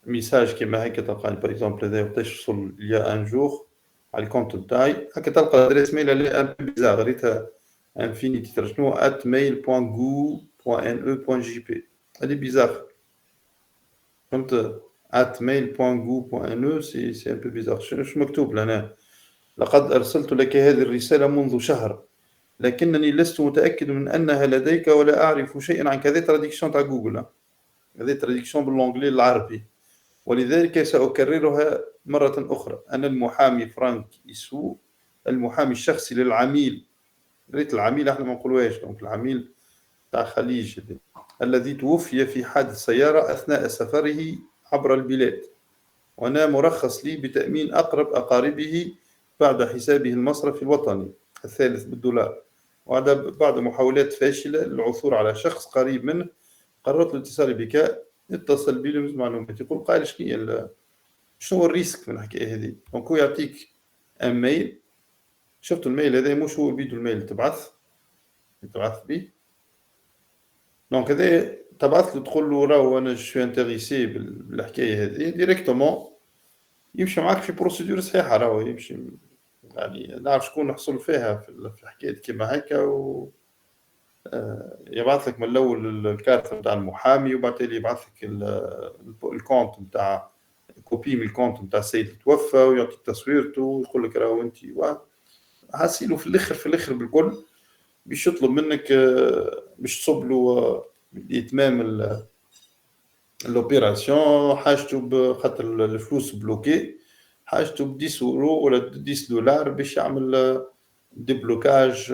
ميساج كيما هكا تلقى باغ اكزومبل هذا وقتاش وصل يا ان جور على الكونت نتاعي هكا تلقى الادريس ميل اللي ان بو بيزار ريتها انفينيتي ترجمو @mail.go.ne.jp هذه بيزار فهمت @mail.go.ne سي ان بو بيزار شنو مكتوب لنا لقد ارسلت لك هذه الرساله منذ شهر لكنني لست متاكد من انها لديك ولا اعرف شيئا عن كذا تراديكسيون تاع جوجل هذه تراديكسيون باللونجلي العربي ولذلك سأكررها مرة أخرى أنا المحامي فرانك إيسو المحامي الشخصي للعميل ريت العميل احنا ما نقولوهاش دونك العميل تاع خليج الذي توفي في حادث سيارة أثناء سفره عبر البلاد وأنا مرخص لي بتأمين أقرب أقاربه بعد حسابه المصرفي الوطني الثالث بالدولار بعد محاولات فاشلة للعثور على شخص قريب منه قررت الاتصال بك اتصل بي لمز معلومات يقول قال شنو هو الريسك من الحكايه هذه دونك هو يعطيك ان ميل شفت الميل هذا مش هو الفيديو الميل تبعث به دونك هذا تبعث له تقول له راهو انا شو انتريسي بالحكايه هذه ديريكتومون يمشي معك في بروسيدور صحيحه راهو يمشي يعني نعرف شكون نحصل فيها في حكايه كيما هكا و يبعث لك من الاول الكارت نتاع المحامي وبعد تالي يبعث لك الكونت نتاع كوبي من الكونت نتاع السيد اللي توفى ويعطيك تصويرته ويقول لك راهو انت حاسيلو في الاخر بالكل باش يطلب منك باش تصب له اتمام الاوبيراسيون حاجته بخاطر الفلوس بلوكي حاجته ب 10 يورو ولا 10 دولار باش يعمل ديبلوكاج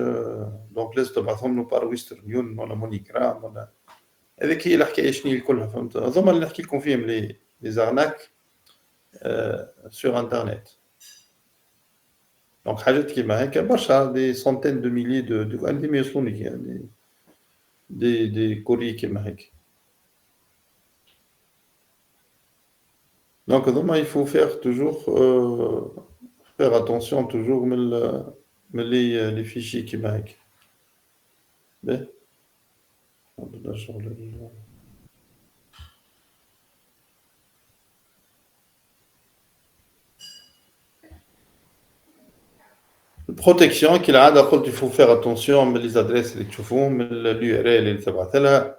دونك لازم تبعثهم له بار ويسترن يونيون ولا مونيغرام ولا هذيك هي الحكايه شنو كلها فهمت هذوما اللي نحكي لكم فيهم لي زارناك سور انترنت دونك حاجات كيما هكا برشا دي سونتين دو ميلي دو عندي ما يوصلوني يعني دي كوري كيما هكا دونك هذوما يفو فيغ توجور فيغ اتونسيون توجور من لي فيشي كيما هكا باهي نبدا شغل البروتيكسيون كالعاده قلت يفو فيغ اتونسيون من لي زادريس اللي تشوفوهم من اليو ار ال اللي تبعث لها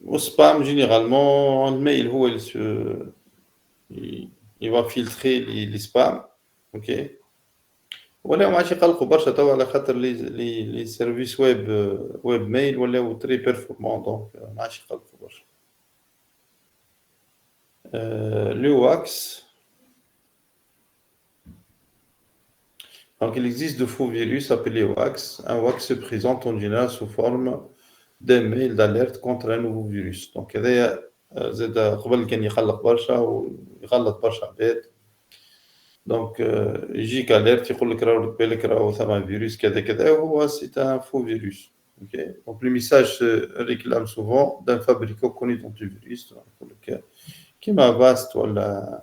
والسبام جينيرالمون الميل هو اللي il va filtrer les spams اوكي ولا ما عادش يقلقوا برشا توا على خاطر لي سيرفيس ويب ميل ولاو تري بيرفورمون دونك ما عادش يقلقوا برشا le wax donc il existe de faux virus appelés wax un wax se présente en général sous forme d'un mail d'alerte contre un nouveau virus donc هذايا زاد قبل كان يقلق برشا ويغلط برشا عباد دونك يجيك اليرت يقول لك راهو بالك راهو ثما فيروس كذا كذا وهو سي ان فو فيروس اوكي دونك لو ميساج ريكلام سوفون دان فابريكو كوني دونتيفيروس يقول لك كيما فاست ولا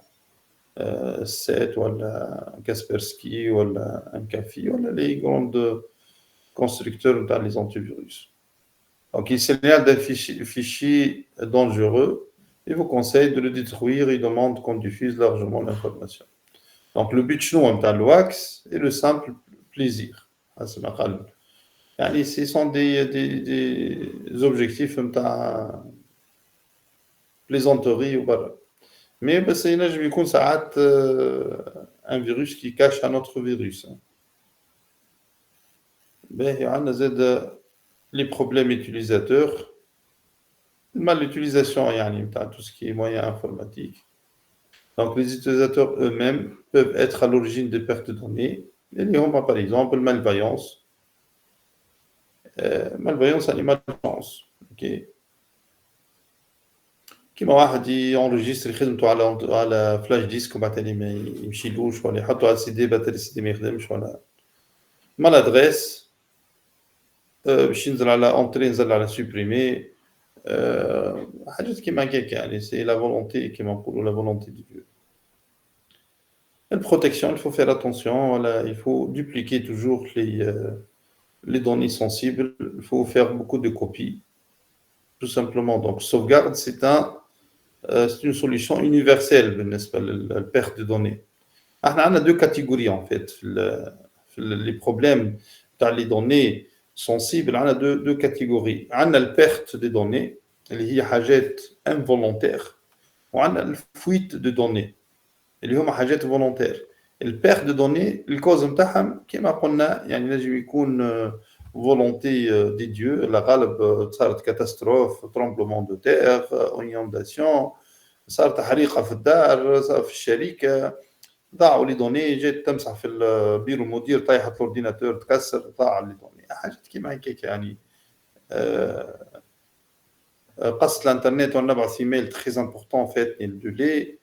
سيت ولا كاسبرسكي ولا ان كافي ولا لي غروند كونستركتور نتاع لي زونتيفيروس Donc, il signale d'un fichier dangereux et vous conseille de le détruire et demande qu'on diffuse largement l'information. Donc, le but chnou نتاع الواx est le simple plaisir. حسب ما قال. يعني ce sont des objectifs نتاع plaisanterie وبرا. Mais بس ينجم يكون ساعات un virus qui cache un autre virus. باهي عندنا زاد les problèmes utilisateurs, mal l'utilisation, يعني, tout ce qui est moyen informatique. Donc, les utilisateurs eux-mêmes peuvent être à l'origine des pertes de données. Il y a, par exemple, malveillance. Malveillance, c'est malveillance. Okay. كيما واحد ينجستري خدمته على فلاش ديسك وبعد تالي ما يمشيلوش ولا يحطه على السي دي بعد تالي السي دي ما يخدمش ولا مالادريس باش ينزل على اونتري ينزل على سوبريمي حاجات كيما هكاك يعني سي لا فولونتي كيما نقولوا لا فولونتي دي ديو. La protection, il faut faire attention, voilà, il faut dupliquer toujours les données sensibles, il faut faire beaucoup de copies, tout simplement. Donc, sauvegarde, c'est une solution universelle, n'est-ce pas, la perte de données. On a deux catégories, en fait. Les problèmes dans les données sensibles, on a deux catégories. On a la perte de données, qui est involontaire, ou on a la fuite de données. اللي هما حاجات فولونتير. البيرت دو دوني الكوز نتاعهم كما قلنا يعني نجم يكون فولونتي دي ديو لا غالب صارت كاتاستروف ترومبلومون دو تير اونيونداسيون صارت حريقه في الدار صار في الشركه ضاعوا لي دوني جات تمسح في البيرو المدير طيحت الاورديناتور تكسر ضاع لي دوني حاجات كيما هكاك يعني قصة الانترنت وانا نبعث ايميل تري امبورطون فاتني الدولي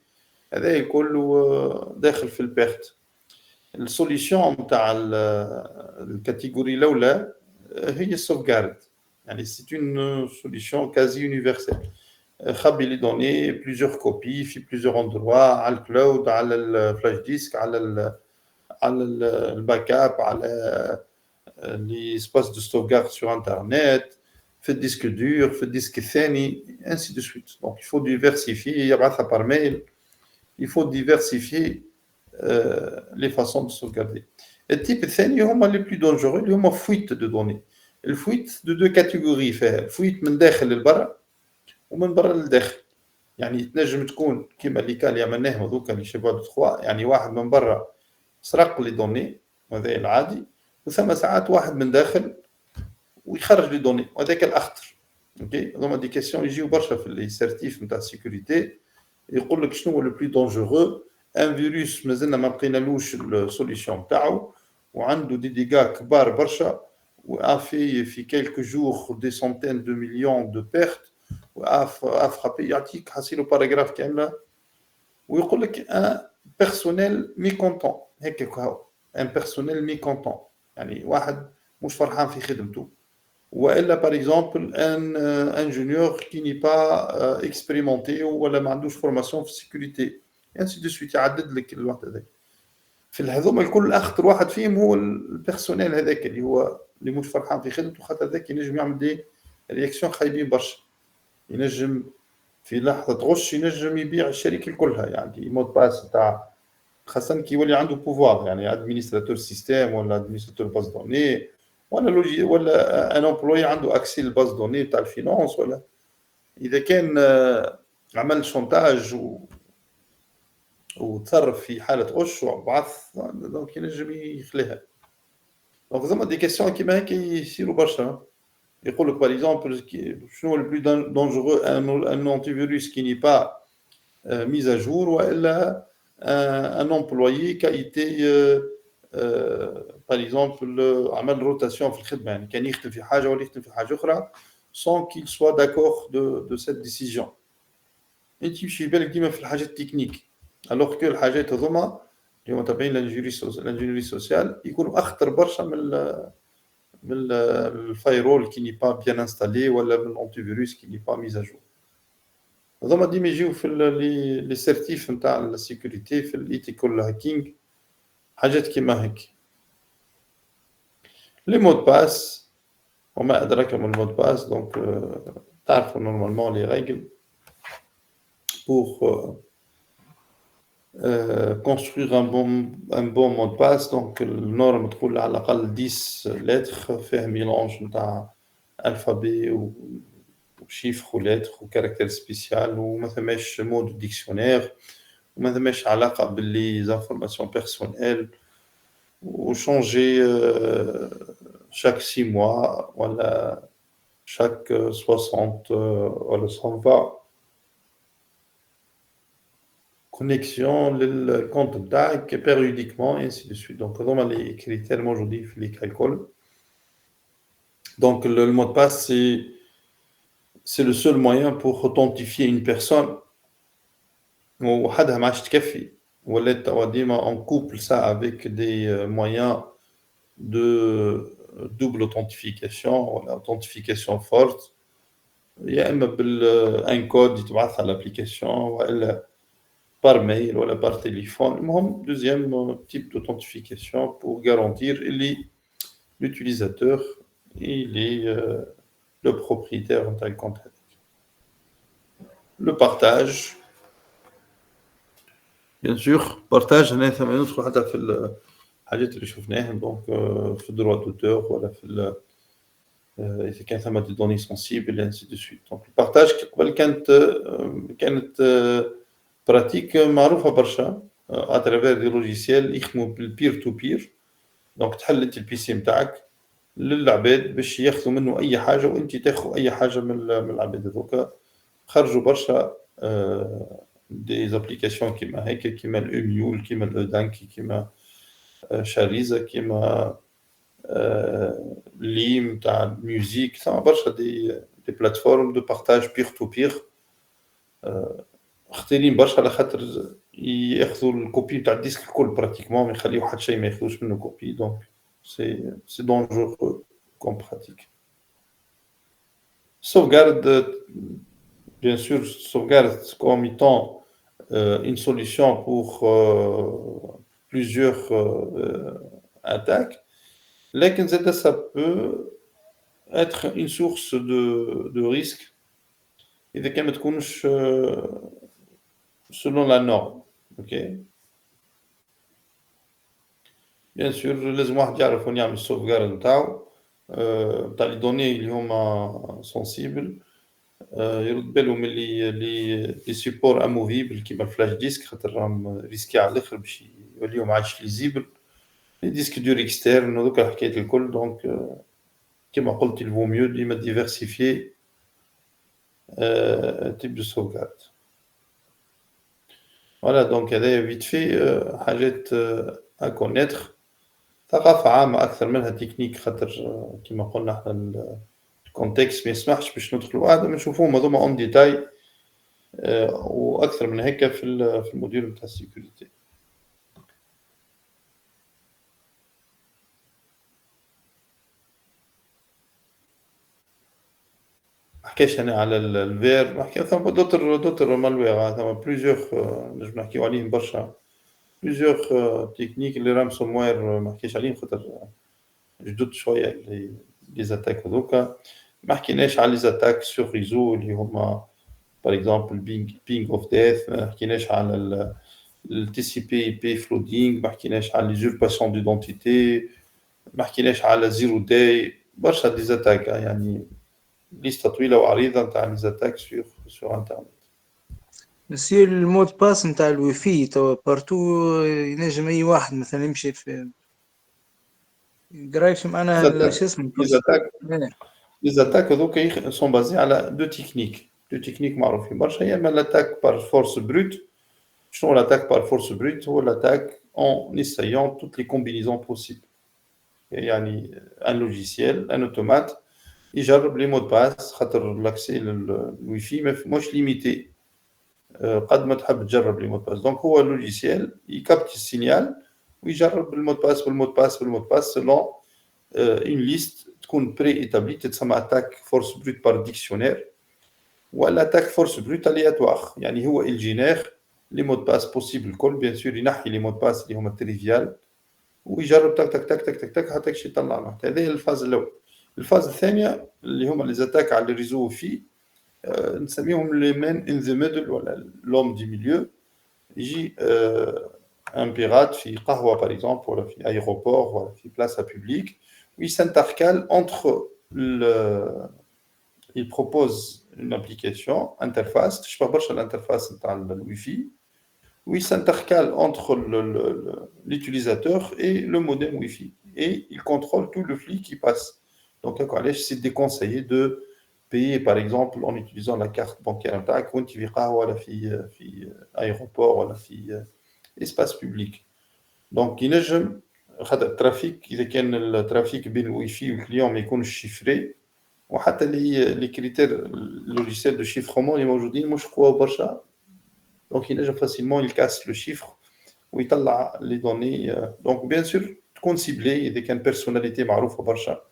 هذا كله داخل في البيرت. السوليسيون نتاع الكاتيجوري الاولى هي السوفغارد يعني سي اون سوليسيون كازي يونيفرسال خبي لي دوني بليزيور كوبي في بليزيور اندروا على الكلاود على الفلاش ديسك على الباك اب على لي سباس دو سوفغارد سور انترنت في الديسك دور في الديسك الثاني ainsi de suite. Donc il faut diversifier يبعثها par mail. Il faut diversifier les façons de sauvegarder. Et le type الثاني هما les plus dangereux اللي هما fuite de données. الفويت de deux catégories فيها الفويت من داخل للبرا ومن برا للداخل. يعني تنجم تكون كيما اللي كان اللي عملناه هذوك اللي شباب 3 يعني واحد من برا سرق لي دوني وهذا العادي وثم ساعات واحد من داخل ويخرج لي دوني وهذاك الاخطر. اوكي هذوما دي كيسيون يجيو برشا في لي سيرتيف نتاع السيكوريتي يقول لك شنو هو لو بلو دونجورو ان فيروس مازلنا ما لقينالوش السوليسيون تاعو وعنده دي ديغا كبار برشا وافي في كيلكو جور دي سنتين دو مليون دو بيرت وافرابي يعطيك حاسيلو باراغراف كامله ويقول لك ان بيرسونيل ميكونتون هكاك هو ان بيرسونيل ميكونتون يعني واحد مش فرحان في خدمته والا par exemple un ingénieur qui n'est pas expérimenté ولا ما عندوش فورماسيون في السيكوريتي ainsi de suite يعدد لك الواحد هذاك. في هذوما الكل اخطر واحد فيهم هو البيرسونيل هذاك اللي هو اللي مش فرحان في خدمته خاطر هذاك ينجم يعمل دي رياكسيون خايبين برشا ينجم في لحظه غش ينجم يبيع الشركه كلها يعني مود باس تاع خاصه كي يولي عنده بوفوار يعني ادمينستراتور سيستيم ولا ادمينستراتور باز دوني ولا لوجي ولا ان امبلوي عنده اكسي للباز دوني تاع الفينانس ولا اذا كان عمل شونتاج وتصرف في حاله غش وبعث دونك ينجم يخليها. دونك زعما دي كيسيون كيما هيك يصيروا برشا يقول لك باغ اكزومبل شنو لو بلو دونجورو ان انتي فيروس كي ني با ميز ا جور والا ان امبلوي كا ايتي par exemple عمل روتاسيون في الخدمه يعني كان يخدم في حاجه ولا يخدم في حاجه اخرى sans qu'il soit d'accord de cette décision. انت يمشي بالك ديما في الحاجات التكنيك alors que الحاجات هذوما اللي هما تابعين للانجينيوري سوسيال يكونوا اخطر برشا من الفايرول كي ني با بيان انستالي ولا من الانتي فيروس كي ني با ميز ا جور. هذوما ديما يجيو في لي سيرتيف نتاع السيكوريتي في الايثيكال هاكينغ حاجات كيما هيك. Les mots de passe, وما أدراك ما المot de passe, donc تعرفوا normalement les règles pour construire un bon mot de passe. Donc النورم تقول على الأقل 10 lettres فيها mélange نتاع alphabet و chiffres و lettres و caractère spécial وما ثماش mot de dictionnaire وما ثماش علاقة باللي informations personnelles ou changer chaque 6 mois voilà chaque 60 ولا 120 connexion للكونت بتاعك périodiquement et ainsi de suite. Donc هذوما les critères موجودين في les calculs. Donc le mot de passe c'est le seul moyen pour authentifier une personne. وحدها ما عادش تكفي ولات توا ديما on couple ça avec des moyens de double authentification ولا authentification forte يا اما بال كود يتبعث على l'application والا par mail ولا par téléphone. المهم deuxième type d'authentification pour garantir l'utilisateur il est le propriétaire نتاع الكونت هذاك. Le partage bien sûr partage هنا ثم ندخل حتى في الحاجات اللي شفناهم دونك في الدروا دوتور ولا في إذا كان ثم دي دوني سنسيبل et ainsi de suite. Donc البارتاج قبل كانت براتيك معروفة برشا à travers des logiciels يخدموا بالبير تو بير. دونك تحل انت البي سي نتاعك للعباد باش ياخذوا منه اي حاجه وانت تاخذ اي حاجه من العباد هذوك. خرجوا برشا دي زابليكاسيون كيما هيك كيما الاميول كيما الدانكي كيما شاريزا كيما ليم تاع الميوزيك. ثم برشا دي بلاتفورم دو بارتاج بير تو بير خطيرين برشا على خاطر ياخذوا الكوبي تاع الديسك الكل براتيكمون ما يخليو حتى شيء ما ياخذوش منه كوبي. دونك سي dangereux comme pratique. Sauvegarde, bien sûr, sauvegarde comme étant une solution pour plusieurs attaques. لكن ça peut être une source de risque إذا كان ما تكونش selon la norme. Ok. Bien sûr لازم واحد يعرف وين يعمل sauvegarde نتاعو تاع لي دوني اللي هما سنسيبل. يرد باله من لي سيبور اموفيبل كيما الفلاش ديسك خاطر راهم ريسكي على الاخر باش يوليو ما عادش ليزيبل. لي ديسك دور اكسترن وذوك الحكايات الكل. دونك كيما قلت il vaut mieux ديما diversifier type de sauvegarde. Voilà donc هذا vite fait حاجات à connaître. ثقافة عامة أكثر منها تكنيك خاطر كما قلنا احنا الكونتكست ما يسمحش باش ندخلوا هذا بنشوفوهم هذوما اون ديتاي واكثر من هيك في الموديول نتاع السيكوريتي. ما حكيش انا على الفير نحكي ثم دوتر مالوير ثم بليزيور نجم نحكيو عليهم برشا بليزيور تكنيك اللي رامسوم وير ما حكيش عليهم خاطر جدد شويه لي زاتاك هذوكا. ما حكيناش على لي زاتاك سور ريزو اللي هما باغ اكزومبل بينغ اوف ديث. ما حكيناش على التي سي بي بي فلودينغ. ما حكيناش على ليزورباسيون ديدونتيتي. ما حكيناش على زيرو داي. برشا دي زاتاك يعني ليسته طويله وعريضه نتاع لي زاتاك سور انترنت. نسير المود باس نتاع الواي فاي توا بارتو ينجم اي واحد مثلا يمشي في قرايش معناها شو اسمه Les attaques donc sont basées على deux techniques معروفين برشا. يا اما l'attaque par force brute. شنو l'attaque par force brute هو l'attaque en essayant toutes les combinaisons possibles. يعني un logiciel un automate يجرب les mots de passe خاطر l'accès للواي فاي مش limité قد ما تحب تجرب les mots de passe. donc هو logiciel يكابت السينيال ويجرب المود باس بالمود باس selon une liste تكون بري-établie تتسمى attaque force brute par dictionnaire ولا attaque force brute aléatoire. يعني هو الجينير لي مود باس بوسيبل الكل بيان سور ينحي لي مود باس اللي هما تريفيال ويجرب تك تك تك تك تك تك حتى شي يطلع معاه. هذه الفاز الاول. الفاز الثانيه اللي هما لي زاتاك على الريزو في نسميهم لي مان ان ذا ميدل ولا لوم دي ميليو. يجي ان بيرات في قهوه باغ اكزومبل ولا في ايروبور ولا في بلاصه بوبليك où il s'intercale entre il propose une application interface تشبه برشا l'interface نتاع الويفي où il s'intercale entre l'utilisateur et le modem Wi-Fi et il contrôle tout le flux qui passe. Donc c'est déconseillé de payer par exemple en utilisant la carte bancaire نتاعك وانت في قهوة ولا في aéroport ولا في espace public. دونك ينجم خاطر الترافيك اذا كان الترافيك بين الواي فاي والكليون ما يكونش شيفري وحتى لي كريتير لوجيسيال دو شيفرمون اللي موجودين مش قوى برشا دونك ينجم فاسيلمون يكاس لو شيفر ويطلع لي دوني دونك بيان سور تكون سيبلي اذا كان بيرسوناليتي معروفه برشا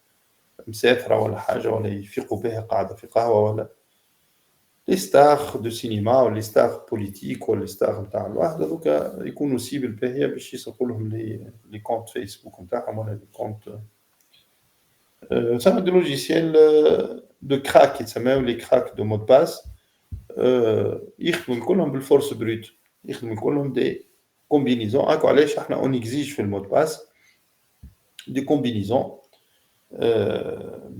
مسافره ولا حاجه ولا يفيقوا بها قاعده في قهوه ولا لي ستار دو سينما ولا لي ستار بوليتيك ولا لي ستار نتاع الواحد هذوك يكونوا سيبل باهيه باش يسرقوا لهم لي كونت فيسبوك نتاعهم ولا لي كونت ثم دي لوجيسيال دو كراك يتسموا لي كراك دو مود باس يخدموا كلهم بالفورس بروت يخدموا كلهم دي كومبينيزون هاكو علاش احنا اون اكزيج في المود باس دي كومبينيزون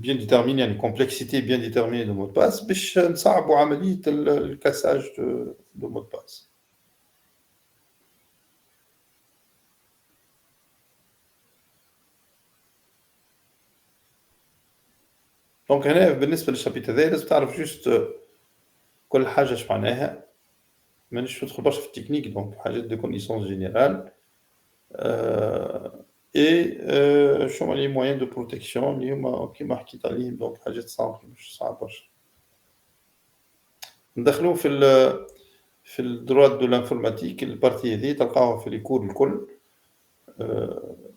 bien déterminé, une complexité bien déterminée de mot de passe, باش نصعبوا عملية الكاساج de mot de passe. دونك هنا بالنسبة للشابيتر هذا لازم تعرف جوست كل حاجة اش معناها مانيش ندخل برشا في التكنيك دونك حاجات دو كونيسونس جينيرال et شنو لي مويان دو بروتيكسيون اللي هما كيما حكيت عليهم دونك حاجات صعبة مش صعب برشا ندخلو في الدروات دو لانفورماتيك البارتي هذه تلقاوها في الكور الكل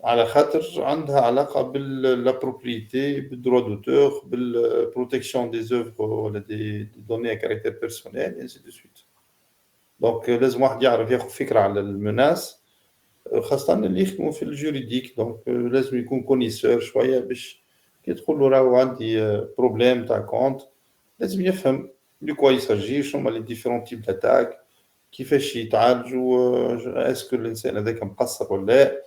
على خاطر عندها علاقة بالبروبريتي بالدروا دوتور بالبروتيكسيون دي زوفر ولا دي دوني ا كاركتير بيرسونيل et ainsi de suite دونك لازم واحد يعرف ياخذ فكرة على المناس خاصة اللي يخدموا في الجوريديك دونك لازم يكون كونيسور شوية باش كي تقول له راهو عندي بروبليم تاع كونت لازم يفهم دو كوا يساجي شنو لي ديفيرون تيب داتاك كيفاش يتعالجوا اسكو الانسان هذاك مقصر ولا لا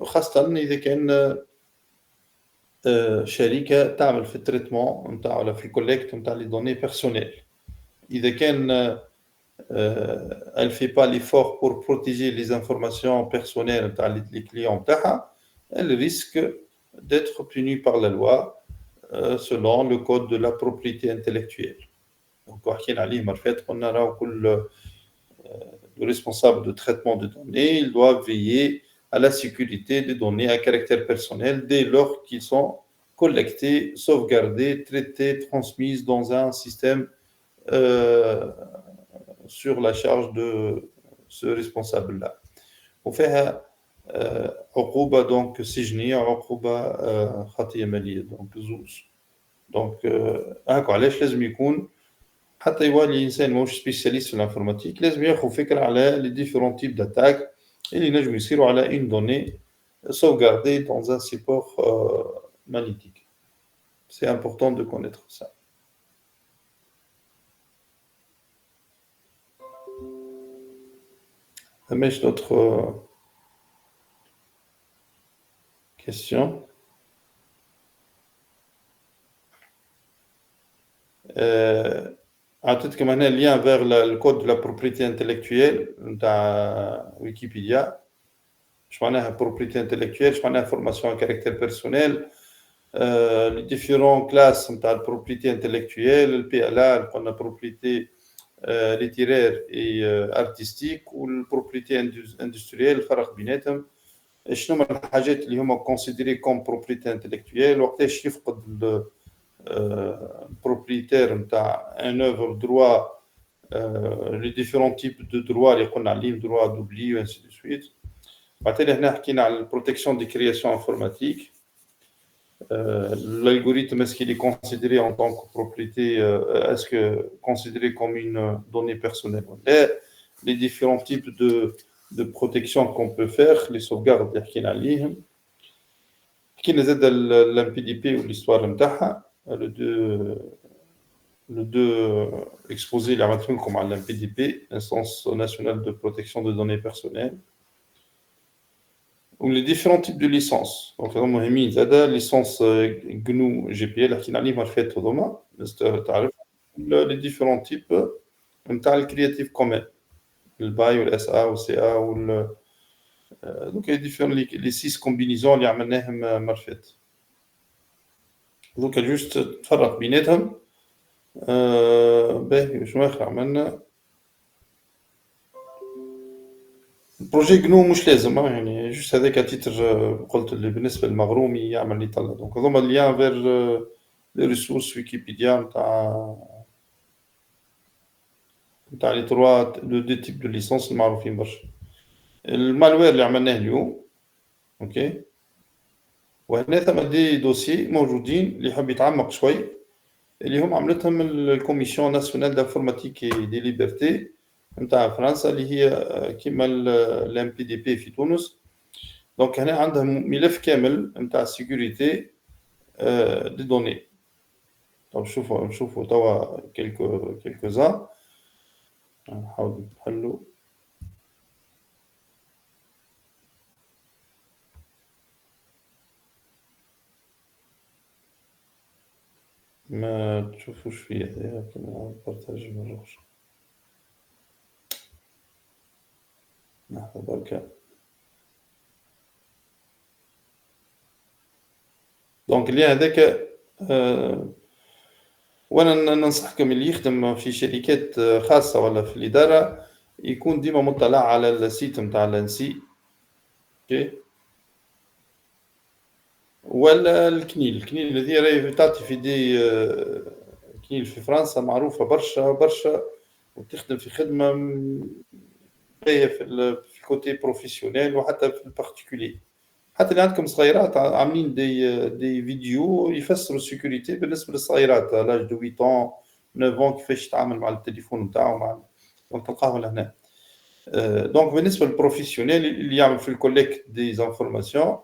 خاصة إذا كان شركة تعمل في التريتمون نتاع ولا في الكوليكت نتاع لي دوني بيرسونيل إذا كان elle fait pas l'effort pour protéger les informations personnelles نتاع les clients نتاعها elle risque d'être punie par la loi selon le code de la propriété intellectuelle. Donc حكينا عليه مرات قلنا راهو كل le responsable de traitement de données il doit veiller à la sécurité des données à caractère personnel dès lors qu'ils sont collectés, sauvegardés, traités, transmises dans un système sur la charge de ce responsable-là. وفيها عقوبة donc سجنية وعقوبة خطية مالية donc زوج. donc هاكو علاش لازم يكون حتى يولي إنسان ماهوش سبيسياليست في الانفورماتيك لازم ياخذ فكرة على les différents types d'attaques اللي نجموا يصيروا على une donnée sauvegardée dans un support magnétique. C'est important de connaître ça. Mais d'autres questions? عطيتكم هنا lien vers le code de la propriété intellectuelle نتاع ويكيبيديا. اش معناها propriété intellectuelle اش معناها formation à caractère personnel les différentes classes نتاع propriété intellectuelle le PLA قلنا propriété littéraire et artistique والpropriété industrielle الفرق بيناتهم شنو هما الحاجات اللي هما considérées comme propriété intellectuelle وقتاش يفقد propriétaire نتاع un œuvre droit les différents types de droits اللي قلنا عليهم droit d'oubli et ainsi de suite. بعدين هنا حكينا على البروتكسيون دي كرياسيون انفورماتيك l'algorithme est-ce qu'il est considéré en tant que propriété est-ce que considéré comme une donnée personnelle les différents types de protection qu'on peut faire les sauvegardes اللي حكينا عليهم حكينا زاد l'MPDP ou l'histoire نتاعها le deux exposés اللي عملت لكم على l'MPDP l'instance nationale de protection de données personnelles ou les différents types de licences. Donc, مهمين زادا licence GNU GPL اللي حكينا عليه مرات هذوما تعرف les différents types نتاع الكرياتيف كومون الباي والاس ا والسي ا وال donc les différents les 6 combinaisons اللي عملناهم مرات. donc juste تفرق بيناتهم باهي شنو آخر عملنا بروجي جنو مش لازم يعني جوست هذاك تيتر قلت اللي بالنسبة للمغرومي يعمل اللي يطلع دونك هذوما الليان فير لي ريسورس ويكيبيديا نتاع لي تروا دو تيب دو ليسونس المعروفين برشا المالوير اللي عملناه اليوم اوكي وهنا ثم دي دوسي موجودين اللي يحب يتعمق شوي اللي هم عملتهم الكوميسيون ناسيونال دانفورماتيك دي ليبرتي نتاع فرنسا اللي هي كيما الام بي دي بي في تونس دونك هنا عندهم ملف كامل نتاع سيكوريتي دي دوني طب نشوفوا توا كيلكو زان نحاول نحلو ما تشوفوش فيه هذايا كيما بارتاج مرة أخرى لحظة بركة دونك اللي هذاك وانا ننصحكم اللي يخدم في شركات خاصة ولا في الإدارة يكون ديما مطلع على السيت نتاع الانسي اوكي ولا الكنيل الذي راهي تعطي في دي كنيل في فرنسا معروفة برشا وتخدم في خدمة باهية في الكوتي بروفيسيونيل وحتى في البارتيكولي حتى اللي عندكم صغيرات عاملين دي فيديو يفسروا السيكوريتي بالنسبه للصغيرات لاج دو 8 9 كيفاش يتعامل مع التليفون نتاعو دونك تلقاهم لهنا دونك بالنسبه للبروفيسيونيل اللي يعمل في الكوليكت دي زانفورماسيون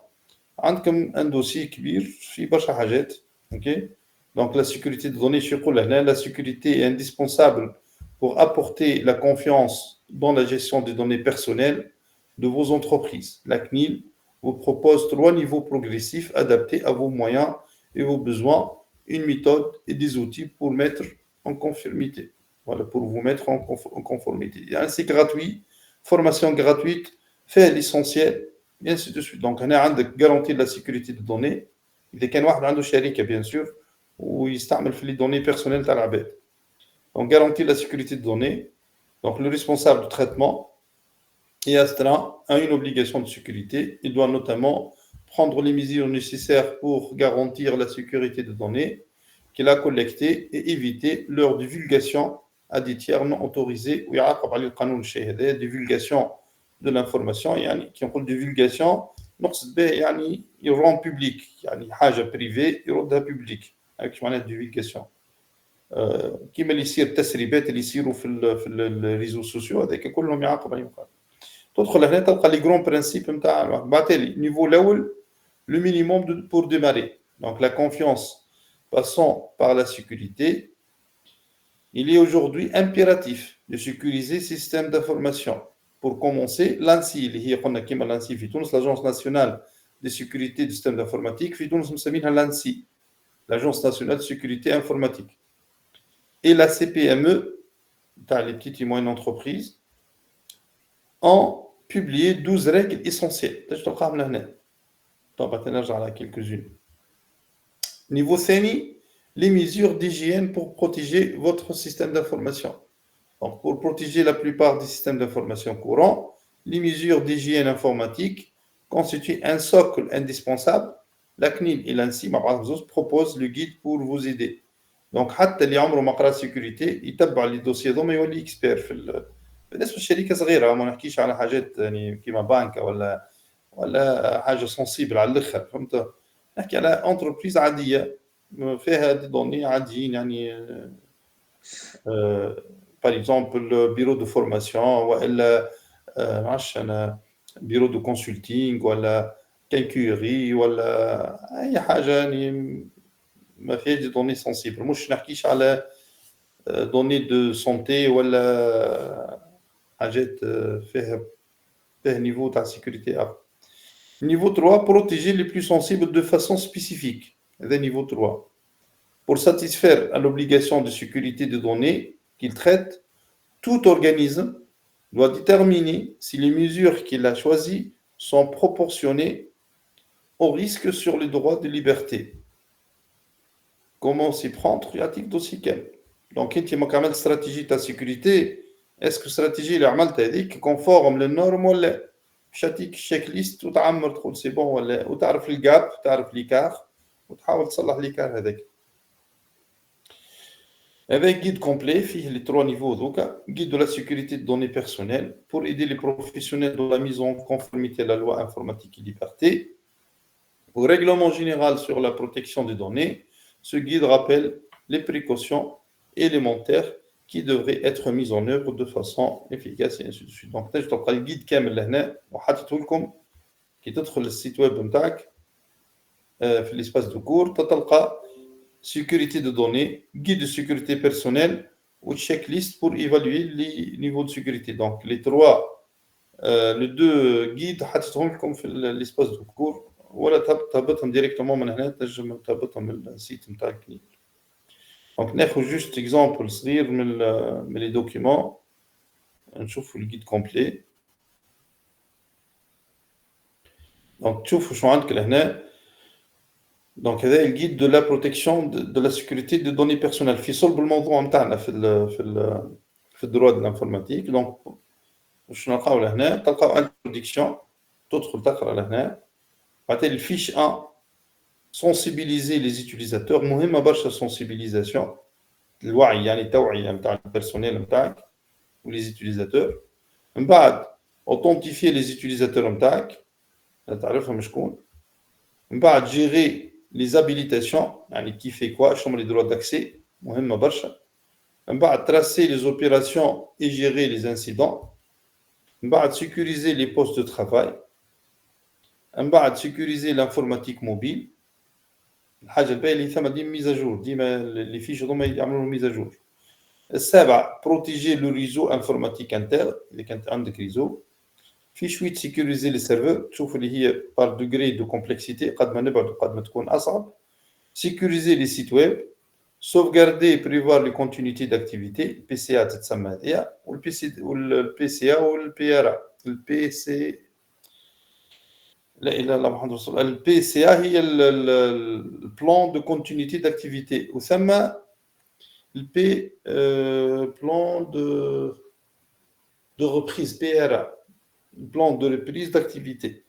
عندكم ان دوسي كبير فيه برشا حاجات اوكي دونك لا sécurité des données شو يقول هنا la sécurité est indispensable pour apporter la confiance dans la gestion des données personnelles de vos entreprises. La CNIL vous propose 3 niveaux progressifs adaptés à vos moyens et vos besoins, une méthode et des outils pour mettre en conformité. Voilà, pour vous mettre en conformité. C'est gratuit, formation gratuite, fait l'essentiel, et ainsi de suite. Donc, on a une garantie de la sécurité des données. Il y a un شركة bien sûr, où il s'amène les données personnelles à la bête. Donc, garantie de la sécurité des données. Donc, le responsable du traitement et astreint a une obligation de sécurité. Il doit notamment prendre les mesures nécessaires pour garantir la sécurité des données qu'il a collectées et éviter leur divulgation à des tiers non autorisés ou يعاقب عليه القانون الشيء هذا divulgation de l'information يعني كي نقول divulgation نقصد به يعني يرون بوبليك يعني حاجة بريفي يردها بوبليك هاك معناها divulgation كيما اللي يصير التسريبات اللي يصيروا في الريزو سوسيو هذاك كلهم يعاقب عليهم تدخل هنا تلقى لي غرون برانسيب نتاع بعتالي النيفو الاول لو مينيموم بور ديماري دونك لا كونفيونس passant par la sécurité il est aujourd'hui impératif de sécuriser ces systèmes d'information pour commencer l'ANSI اللي هي قلنا كيما l'ANSI في تونس l'agence nationale de sécurité du système d'informatique في تونس مسمينها l'ANSI l'agence nationale de sécurité informatique et la CPME dans les petites et moyennes entreprises ont publié 12 règles essentielles. Je تلقاهم لهنا. طبعا نرجع على quelques-unes. Niveau ثاني, les mesures d'hygiène pour protéger votre système d'information. Donc, pour protéger la plupart des systèmes d'information courants, les mesures d'hygiène informatique constituent un socle indispensable. La CNIL et l'ANSI proposent le guide pour vous aider. Donc, حتى اللي عمره ما قرا sécurité يتبع لي دوسيي ذوما يولي اكسبير في بالنسبه للشركه صغيره ما نحكيش على حاجات يعني كيما بنك ولا حاجه سنسيبل على الاخر فهمت نحكي على انتربريز عاديه فيها دي دوني عاديين يعني باغ اكزومبل بيرو دو فورماسيون ولا معرفش انا بيرو دو كونسلتينغ ولا كالكوري ولا اي حاجه يعني ما فيهاش دي دوني سنسيبل مش نحكيش على دوني دو سونتي ولا حاجات فيها niveau de sécurité A. Niveau 3, protéger les plus sensibles de façon spécifique. Niveau 3. Pour satisfaire à l'obligation de sécurité des données qu'il traite, tout organisme doit déterminer si les mesures qu'il a choisies sont proportionnées au risque sur les droits de liberté. Comment s'y prendre? Y a-t-il d'aussi quel? دونك انت ما عملت استراتيجيه تاع سيكوريتي اسكو الاستراتيجيه اللي عملتها هذيك كونفورم للنورم ولا باش تعطيك الشيك ليست وتعمر تقول سي بون ولا وتعرف الجاب تعرف ليكار وتحاول تصلح ليكار هذاك. هذا guide complet فيه les trois niveaux دوكا guide de la sécurité de données personnelles pour aider les professionnels dans la mise en conformité à la loi informatique et liberté. Au règlement général sur la protection des données, ce guide rappelle les précautions élémentaires qui devraient être mises en œuvre de façon efficace et ainsi de suite. Donc, je تلقى الجيد كامل لهنا وحطيته لكم كي تدخل السيت ويب نتاعك في l'espace de cours تلقى sécurité de données, guide de sécurité personnelle ou checklist pour évaluer les niveaux de sécurité. Donc, les deux guides حطيتهم لكم في l'espace de cours ولا تهبطهم ديريكتومون من هنا تنجم تهبطهم من السيت نتاع الكنيل. دونك ناخذ جوست اكزامبل صغير من لي دوكيومون نشوفوا الجيد كومبلي. دونك تشوفوا شنو عندك لهنا. دونك هذا الجيد دو لا بروتيكسيون دو لا سيكوريتي دو دوني بيرسونيل في صلب الموضوع نتاعنا في الدروا دو لانفورماتيك. دونك شنو نلقاو لهنا تلقاو انتروديكسيون تدخل تقرا لهنا بعدين الفيش 1 sensibiliser les utilisateurs مهمه برشا sensibilisation الوعي يعني التوعيه نتاع البيرسونيل نتاعك ولي زيتيليزاتور. من بعد authentifier les utilisateurs نتاعك تعرفهم شكون. من بعد gérer les habilitations يعني qui fait quoi شنو les droits d'accès مهمه برشا. من بعد tracer les opérations et gérer les incidents. من بعد sécuriser les postes de travail. من بعد sécuriser l'informatique mobile. الحاجه الباقيه اللي ثم ديما ميزاجور ديما اللي فيش هذوما يعملوا ميزاجور. السابع بروتيجي لو ريزو انفورماتيك انتر اذا كانت عندك ريزو. في شويه سيكوريزي لي سيرفر تشوف اللي هي بار دوغري دو كومبلكسيتي قد ما نبعد قد ما تكون اصعب. سيكوريزي لي سيت ويب. sauvegarder بريفوار لي كونتينيتي داكتيفيتي بي سي ا تتسمى هذه والبي سي ا والبي ار البي سي لا اله الا الله محمد رسول الله. البي سي ا هي البلان دو كونتينيتي داكتيفيتي وثم البي بلان دو ريبريز بي ار بلان دو ريبريز داكتيفيتي.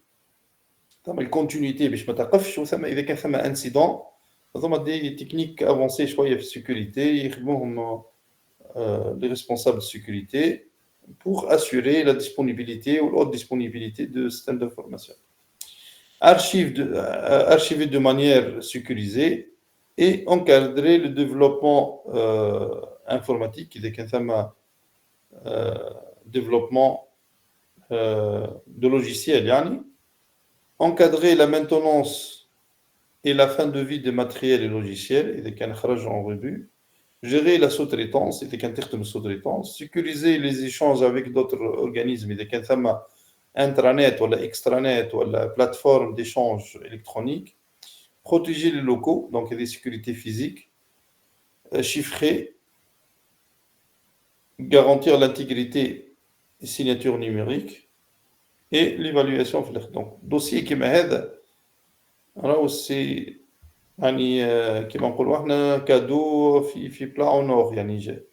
ثم الكونتينيتي باش ما توقفش وثم اذا كان ثم انسيدون هذوما دي تكنيك افونسي شويه في السيكوريتي يخدموهم لي ريسبونسابل دو سيكوريتي pour assurer la disponibilité ou l'autre disponibilité de systèmes d'information. Archiver de manière sécurisée et encadrer le développement informatique. Il y a développement de logiciels. Encadrer la maintenance et la fin de vie des matériels et logiciels. Il y a en revue. Gérer la sous-traitance. Il y a une sous-traitance. Sécuriser les échanges avec d'autres organismes. Il y a intranet ou extranet ou la plateforme d'échange électronique, protéger les locaux, donc il y a des sécurités physiques, chiffrer, garantir l'intégrité des signatures numériques et l'évaluation. Donc, dossier qui m'aide, alors c'est كما نقولوا احنا كادو في بلا اونور يعني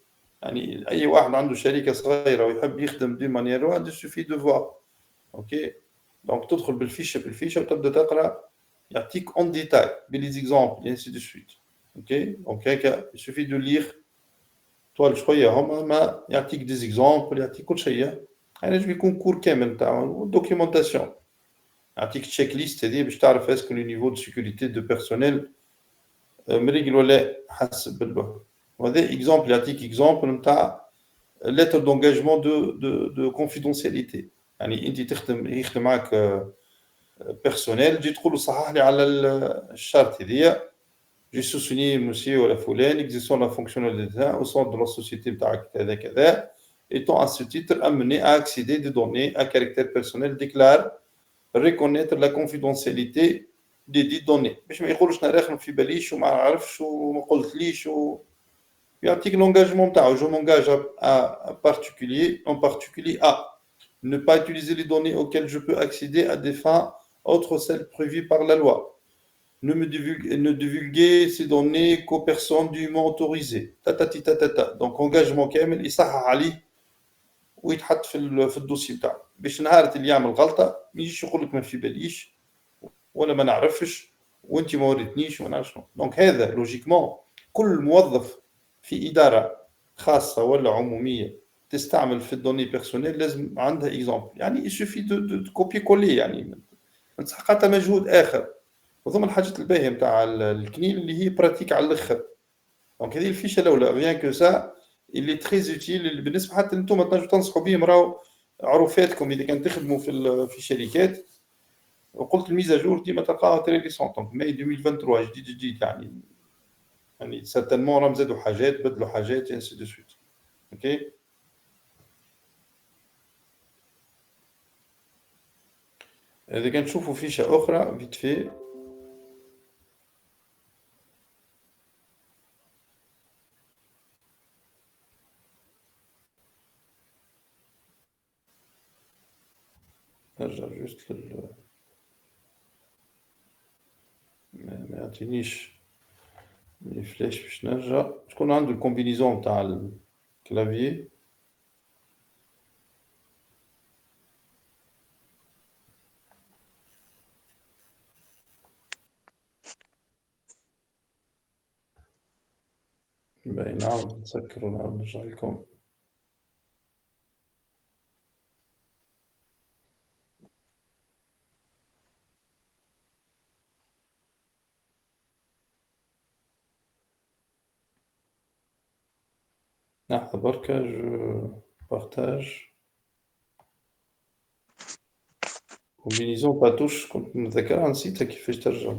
اي واحد عنده شركه صغيره ويحب يخدم دي مانيير عنده سوفي دو فوا اوكي. دونك تدخل بالفيشه وتبدا تقرا يعطيك اون ديتاي بلي زيكزامبل اي انسي دو سويت اوكي. دونك هكا سوفي دو لير طوال شويه هما ما يعطيك دي زيكزامبل يعطيك كل شيء. ينجم يكون كور كامل تاع دوكيومونطاسيون يعطيك تشيك ليست هذه باش تعرف اسكو لو نيفو دو سيكوريتي دو بيرسونيل مريقل ولا حسب بالبه. وهذا اكزامبل يعطيك اكزامبل نتاع لتر دونجاجمون دو كونفيدونسياليتي يعني انت يخدم معك بيرسونيل تجي تقول له صحح لي على الشرط هذيا جي سوسيني مسيو ولا فلان اكزيسون لا فونكسيوناليتي او سون دو لا سوسيتي نتاعك كذا كذا étant à ce titre amené à accéder des données à caractère personnel déclare reconnaître la confidentialité des dites données باش ما يقولوش انا راخن في باليش وما عرفش وما قلتليش يعطيك l'engagement نتاعو je m'engage en particulier à ne pas utiliser les données auxquelles je peux accéder à des fins autres celles prévues par la loi. ne divulguer ces données qu'aux personnes dûment autorisées. Tatati tatata. Donc, engagement كامل يصحح عليه ويتحط في الدوسي بتاعه باش نهار اللي يعمل غلطة ما يجيش يقول لك ما في باليش ولا ما نعرفش وانت ما وريتنيش وما نعرفش شنو. دونك هذا لوجيكمون كل موظف في إدارة خاصة ولا عمومية تستعمل في الدوني بيرسونيل لازم عندها اكزامبل. يعني يسوفي دو كوبي كولي، يعني ما تسحقاتها مجهود آخر. وثم الحاجات الباهية نتاع الكنيل اللي هي براتيك على الآخر. دونك هذه الفيشة الأولى ريان كو سا اللي تري اوتيل بالنسبة حتى انتم تنجموا تنصحوا بهم. راهو عروفاتكم إذا كان تخدموا في شركات، وقلت الميزاجور ديما تلقاها تري ريسونت. دونك ماي 2023 جديد يعني سيرتينمون راهم زادوا حاجات بدلوا حاجات انسي دو سويت. اوكي إذا كان تشوفوا فيشة أخرى فيت في نرجع جوست ما يعطينيش لي فلاش باش نرجع. شكون عنده الكومبينيزون تاع الكلافيي؟ باهي نعاود نسكر ونعاود نرجع لكم. لحظة بركة جو بارتاج كومبينيزون باتوش. كنت نتذكرها نسيتها كيفاش ترجع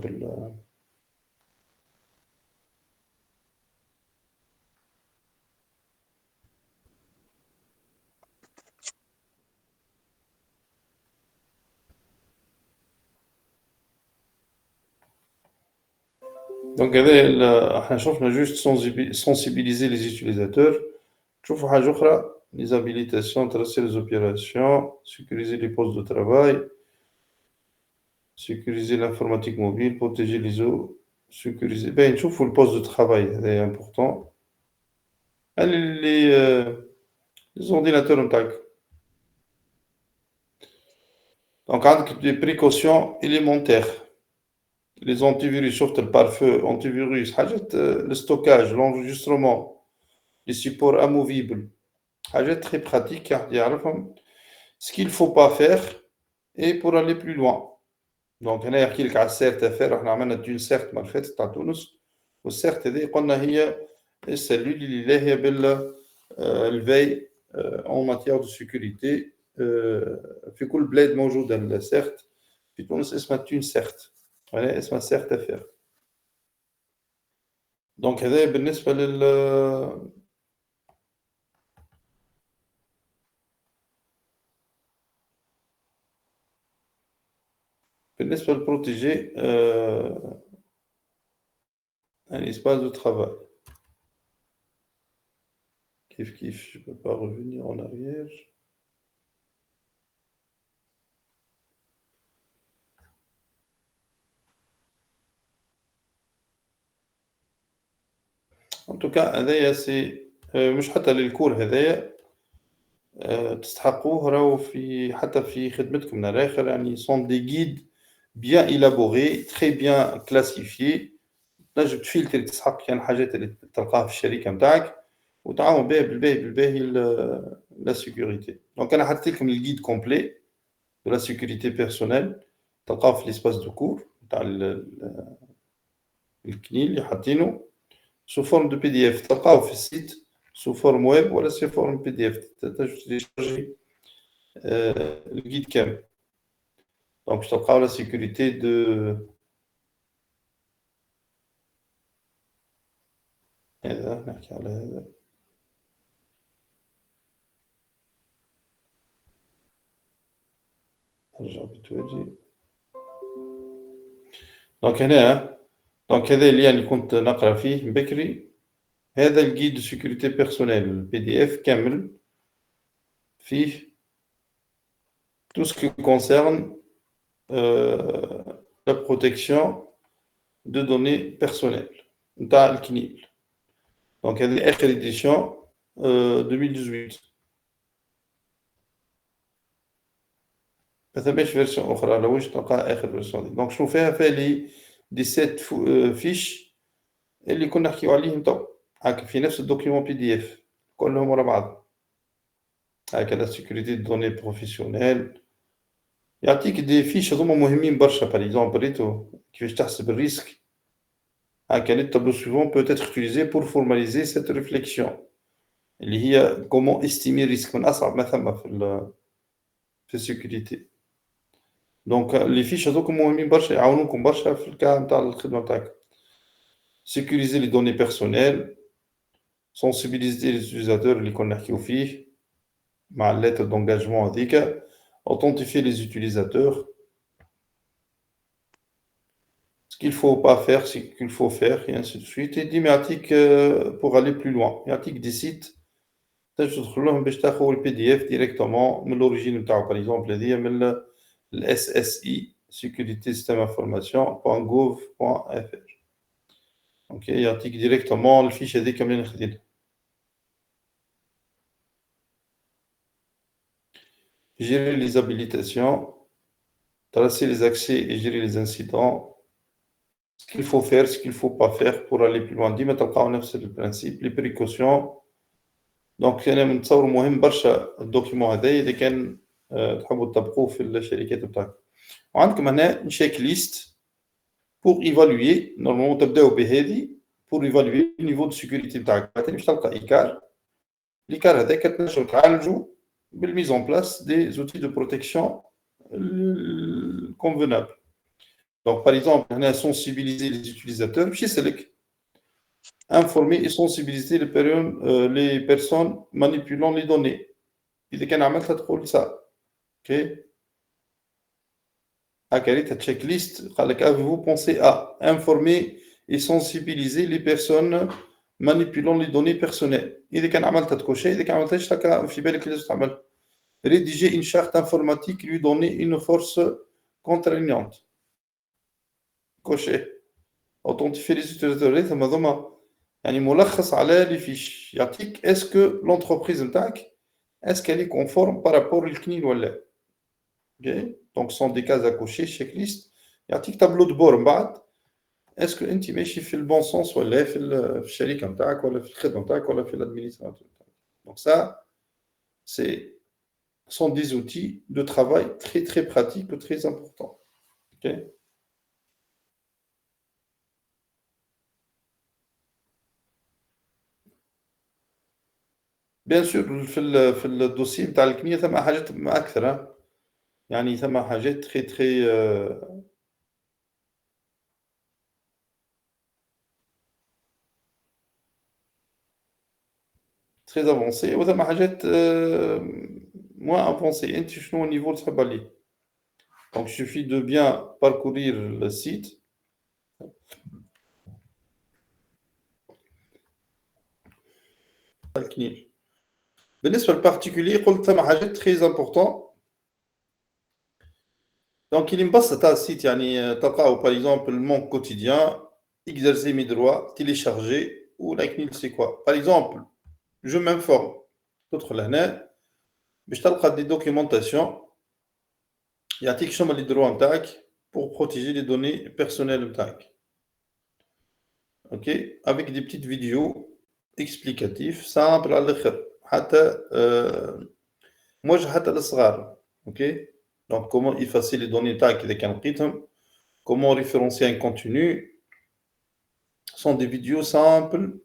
دونك هذا احنا شفنا جوست sensibiliser les utilisateurs. تشوفوا حاجة أخرى les habilitations, tracer les opérations, sécuriser les postes de travail, sécuriser l'informatique mobile, protéger les eaux, sécuriser. Ben نشوفوا le poste de travail هذا important. les ordinateurs نتاعك. Donc عندك des précautions élémentaires. Les antivirus, sauf le pare-feu, antivirus, حاجات le stockage, l'enregistrement, les supports amovibles, حاجات très pratique يعرفهم ce qu'il faut pas faire et pour aller plus loin. دونك هنا يحكي لك على السيرت افير. احنا عملنا دون سيرت مره فاتت تاع تونس، والسيرت هذه قلنا هي السلول اللي هي الفي اون ماتيير دو سيكوريتي. في كل بلاد موجوده السيرت. في تونس اسمها تون سيرت، هنا اسمها سيرت افير. دونك هذا بالنسبه بالنسبه للبروتيجي un espace de travail. Kif, je ne peux pas revenir en arrière. En tout cas, هذايا سي مش حتى للكور هذايا تستحقوه. راهو في حتى في خدمتكم من الآخر، يعني sont des guides bien élaborés, très bien classifiés. تنجم تفلتر تسحق كان الحاجات اللي تلقاها في الشركة نتاعك وتعاون بها بالباهي لا سيكوريتي. دونك أنا حطيت لكم الجيد كومبلي de la sécurité personnelle تلقاه في l'espace de cours نتاع الكنيل اللي حاطينه sous forme de PDF. تلقاه في السيت sous forme web ولا sous forme PDF. تنجم تشارجي الجيد كامل. دونك تلقاو لا سيكوريتي دو هذا. نحكي على هذا. نرجع بتوجي. دونك هنا دونك هذا اللي يعني كنت نقرا فيه بكري. هذا الجيد دو سيكوريتي بيرسونيل البي دي اف كامل فيه tout ce qui concerne la protection de données personnelles نتاع الكنيل. دونك هذه آخر édition 2018. ما ثماش فيرسيون أخرى لو واش تلقى آخر فيرسيون دي. دونك شنو فيها لي 17 فيش اللي كنا نحكيو عليهم تو هاكا في نفس الدوكيومون PDF كلهم ورا بعض. هاكا لا سيكوريتي دو دوني بروفيسيونيل يعطيك دي فيش هذوما مهمين برشا. باغ اكزومبل ريتو كيفاش تحسب الريسك. هاكا لي تابلو سويفون peut être utilisé pour formaliser cette réflexion اللي هي comment estimer risque من أصعب ما ثم في السيكوريتي. دونك لي فيش هذوك مهمين برشا يعاونوكم برشا في الكا نتاع الخدمة نتاعك. sécuriser les données personnelles, sensibiliser les utilisateurs اللي كنا نحكيو فيه مع lettre d'engagement هذيك, authentifier les utilisateurs, ce qu'il faut pas faire, ce qu'il faut faire, et ainsi de suite. Et ديما يعطيك pour aller plus loin يعطيك des sites تنجم تدخل لهم باش تاخذ البي دي اف ديريكتومون من الاوريجين نتاعو. باغ اكزومبل هذه من الاس اس اي sécurité système information.gouv.fr. Ok, يعطيك ديريكتومون الفيش هذيك منين خديتها. Gérer les habilitations, tracer les accès et gérer les incidents, ce qu'il faut faire, ce qu'il ne faut pas faire pour aller plus loin. ديما تلقاو نفس البرانسيب. les précautions. دونك انا نتصور مهم برشا الدوكيومون هذا اذا كان تحبوا تطبقوه في الشركات بتاعكم. وعندكم هنا شيك ليست pour évaluer. نورمالمون تبداو بهذه pour évaluer le niveau de sécurité بتاعك. بعدين باش تلقى إيكار. الإيكار هذاك تنجموا تعالجوا بالmise en place des outils de protection convenables. Donc par exemple هنا sensibiliser les utilisateurs باش يسألك informer et sensibiliser les personnes manipulant les données. إذا كان عملتها تقول ça. OK. هكا تشيك ليست قال لك avez-vous pensé à informer et sensibiliser les personnes manipulant les données personnelles. إذا كان عملتها تكوشي. إذا كان عملتهاش هكا في بالك لازم تعمل. rédiger une charte informatique lui donner une force contraignante. كوشي. authentifier les utilisateurs. ثم هذوما يعني ملخص على لي فيش يعطيك اسكو لونتربريز نتاعك اسكو لي كونفورم بارابور للكنيل ولا. اوكي دونك سون دي كاز اكوشي شيك ليست يعطيك تابلو دو بور من بعد اسكو انت ماشي في البون سونس ولا في الشركه نتاعك ولا في الخدمه نتاعك ولا في الادمينستراتور نتاعك. دونك سا سي sont des outils de travail très très pratiques et très importants. OK. بيان سور في الدوسي نتاع الكنيه ثم حاجات اكثر. يعني ثم حاجات تري تري تري افونسي وثم حاجات موان افونسي. انت شنو النيفو اللي تحب عليه. دونك suffit de bien parcourir le site. الكنيل بالنسبه للبارتيكولي قلت ثم حاجات تري امبورطون. دونك اللي مبسط تاع السيت يعني تلقاو باغ اكزومبل مون كوتيديان exercer mes droits télécharger ou la CNIL c'est quoi. Par exemple je m'informe تدخل هنا باش تلقى دي دوكيومونطاسيون يعطيك شنو لي دروا نتاعك pour protéger les données personnelles نتاعك. OK avec des petites vidéos explicatives simple على الاخر حتى موجه حتى للصغار. OK donc comment effacer les données نتاعك اذا كان لقيتهم, comment référencer un contenu. sont des vidéos simples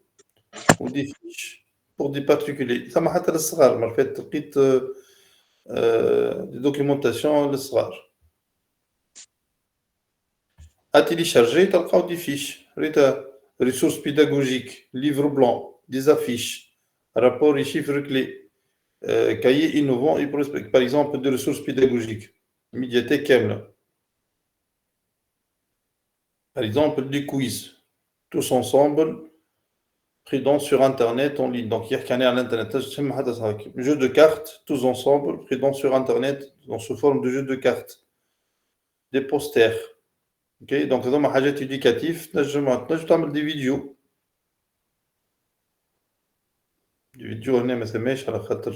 ou des fiches pour des particuliers. ثم حتى للصغار مرات لقيت des documentations للصغار. à télécharger تلقاو des fiches ريتا ressources pédagogiques, livres blancs, des affiches, rapports et chiffres clés, cahiers innovants et prospects. Par exemple des ressources pédagogiques, médiathèque كاملة. Par exemple des quiz tous ensemble pris sur internet en ligne. Donc يحكي على الانترنت تسمى حتى هكا. jeux de cartes tous ensemble pris sur internet dans sous forme de jeux de cartes. des posters اوكي دونك هذوما حاجات ايديكاتيف تنجم تعمل دي فيديو هنا ما ثماش على خاطر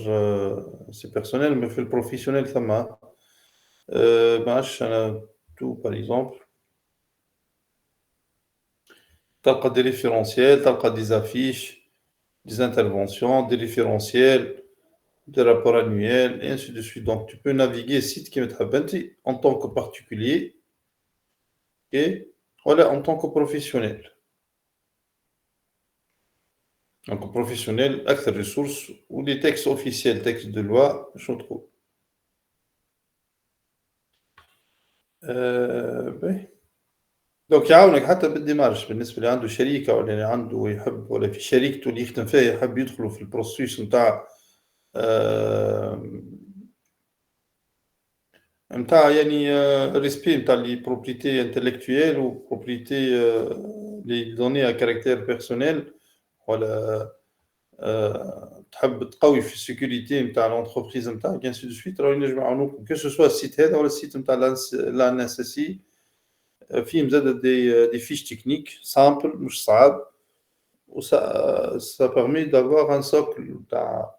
سي بيرسونيل مي في البروفيسيونيل ثم ما عادش انا تو باغ اكزومبل تلقى des référentiels تلقى des affiches des interventions des référentiels des rapports annuels et ainsi de suite donc tu peux naviguer site كيما تحب انت en tant que particulier et voilà en tant que professionnel donc professionnel أكثر ressources ou des textes officiels textes de loi je trouve باهي دونك يعاونك حتى بالديمارش بالنسبة اللي عنده شركة ولا اللي عنده يحب ولا في شركته اللي يخدم فيها يحب يدخلوا في البروسيس نتاع نتاع يعني ريسبي نتاع لي بروبريتي انتلكتويال و بروبريتي لي دوني ا كاركتير بيرسونيل ولا تحب تقوي في السيكوريتي نتاع لونتربريز نتاعك انسي دو سويت راهو ينجم يعاونوك كو سو سوا السيت هذا ولا السيت نتاع لا ان اس اس اي فيهم زاد دي فيش تكنيك سامبل مش صعاب و ça permet d'avoir un socle تاع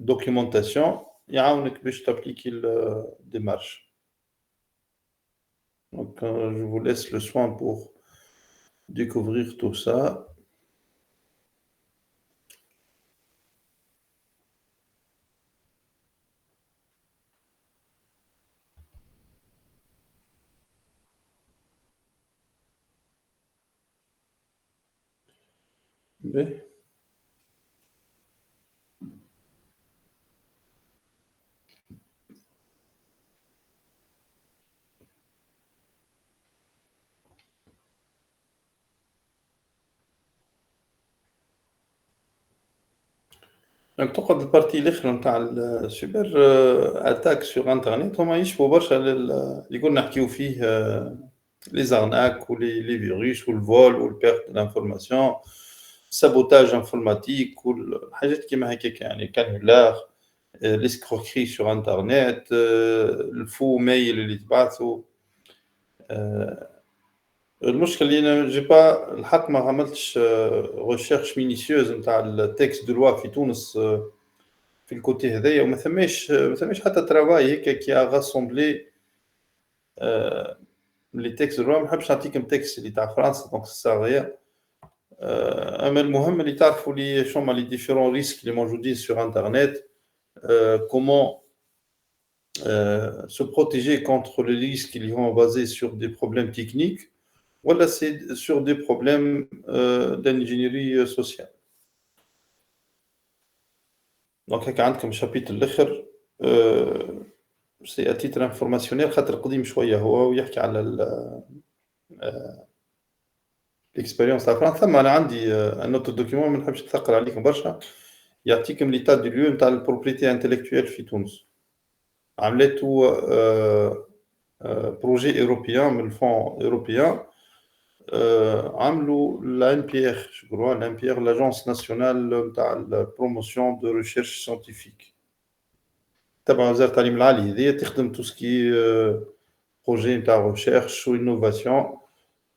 documentation يعاونك باش تابليكي الديمارش donc je vous laisse le soin pour découvrir tout ça باهي donc تقعد البارتي الاخرى نتاع السوبر اتاك سور انترنت هما يشبهوا برشا اللي كنا نحكيو فيه لي زارناك ولي فيروس والفول والبيرت دانفورماسيون sabotage informatique والحاجات كيما هكاك يعني كانولار l'escroquerie sur internet الفو ميل اللي تبعثوا المشكل اللي انا جي با الحق ما عملتش ريشيرش مينيسيوز نتاع التكست دو لوا في تونس في الكوتي هذايا وما ثماش حتى ترافاي هكا كي غاسومبلي لي تكست دو لوا ما نحبش نعطيكم تكست اللي تاع فرنسا دونك سا اما المهم اللي تعرفوا لي شوما لي ديفيرون ريسك اللي موجودين سور انترنت comment se protéger contre les risques qui sont basés sur des problèmes techniques ou là c'est sur des problèmes d'ingénierie sociale. Donc هكا عندكم شابيتر الاخر سي اتيتر انفورماسيونيل خاطر قديم شويه هو ويحكي على الاكسبيريونس تاع فرنسا ثم انا عندي ان اوتو دوكيومون ما نحبش نثقل عليكم برشا يعطيكم ليتا دو ليو نتاع البروبريتي انتلكتويال في تونس عملته بروجي اوروبيان من الفون اوروبيان عملوا l'ANPR je crois l'ANPR l'agence nationale نتاع البروموسيون دو ريشيرش ساينتيفيك تبع وزارة التعليم العالي هذه تخدم تو سكي بروجي نتاع ريشيرش و انوفاسيون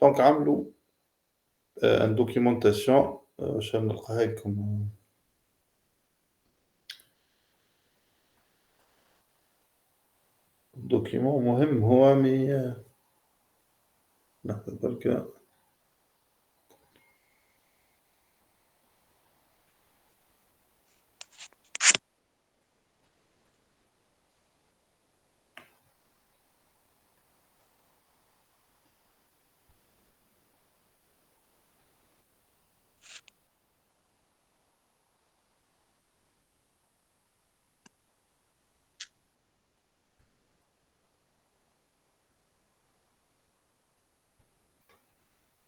دونك عملوا ان دوكيومونطاسيون عشان نلقاها لكم دوكيومون مهم هو مي لحظة بركة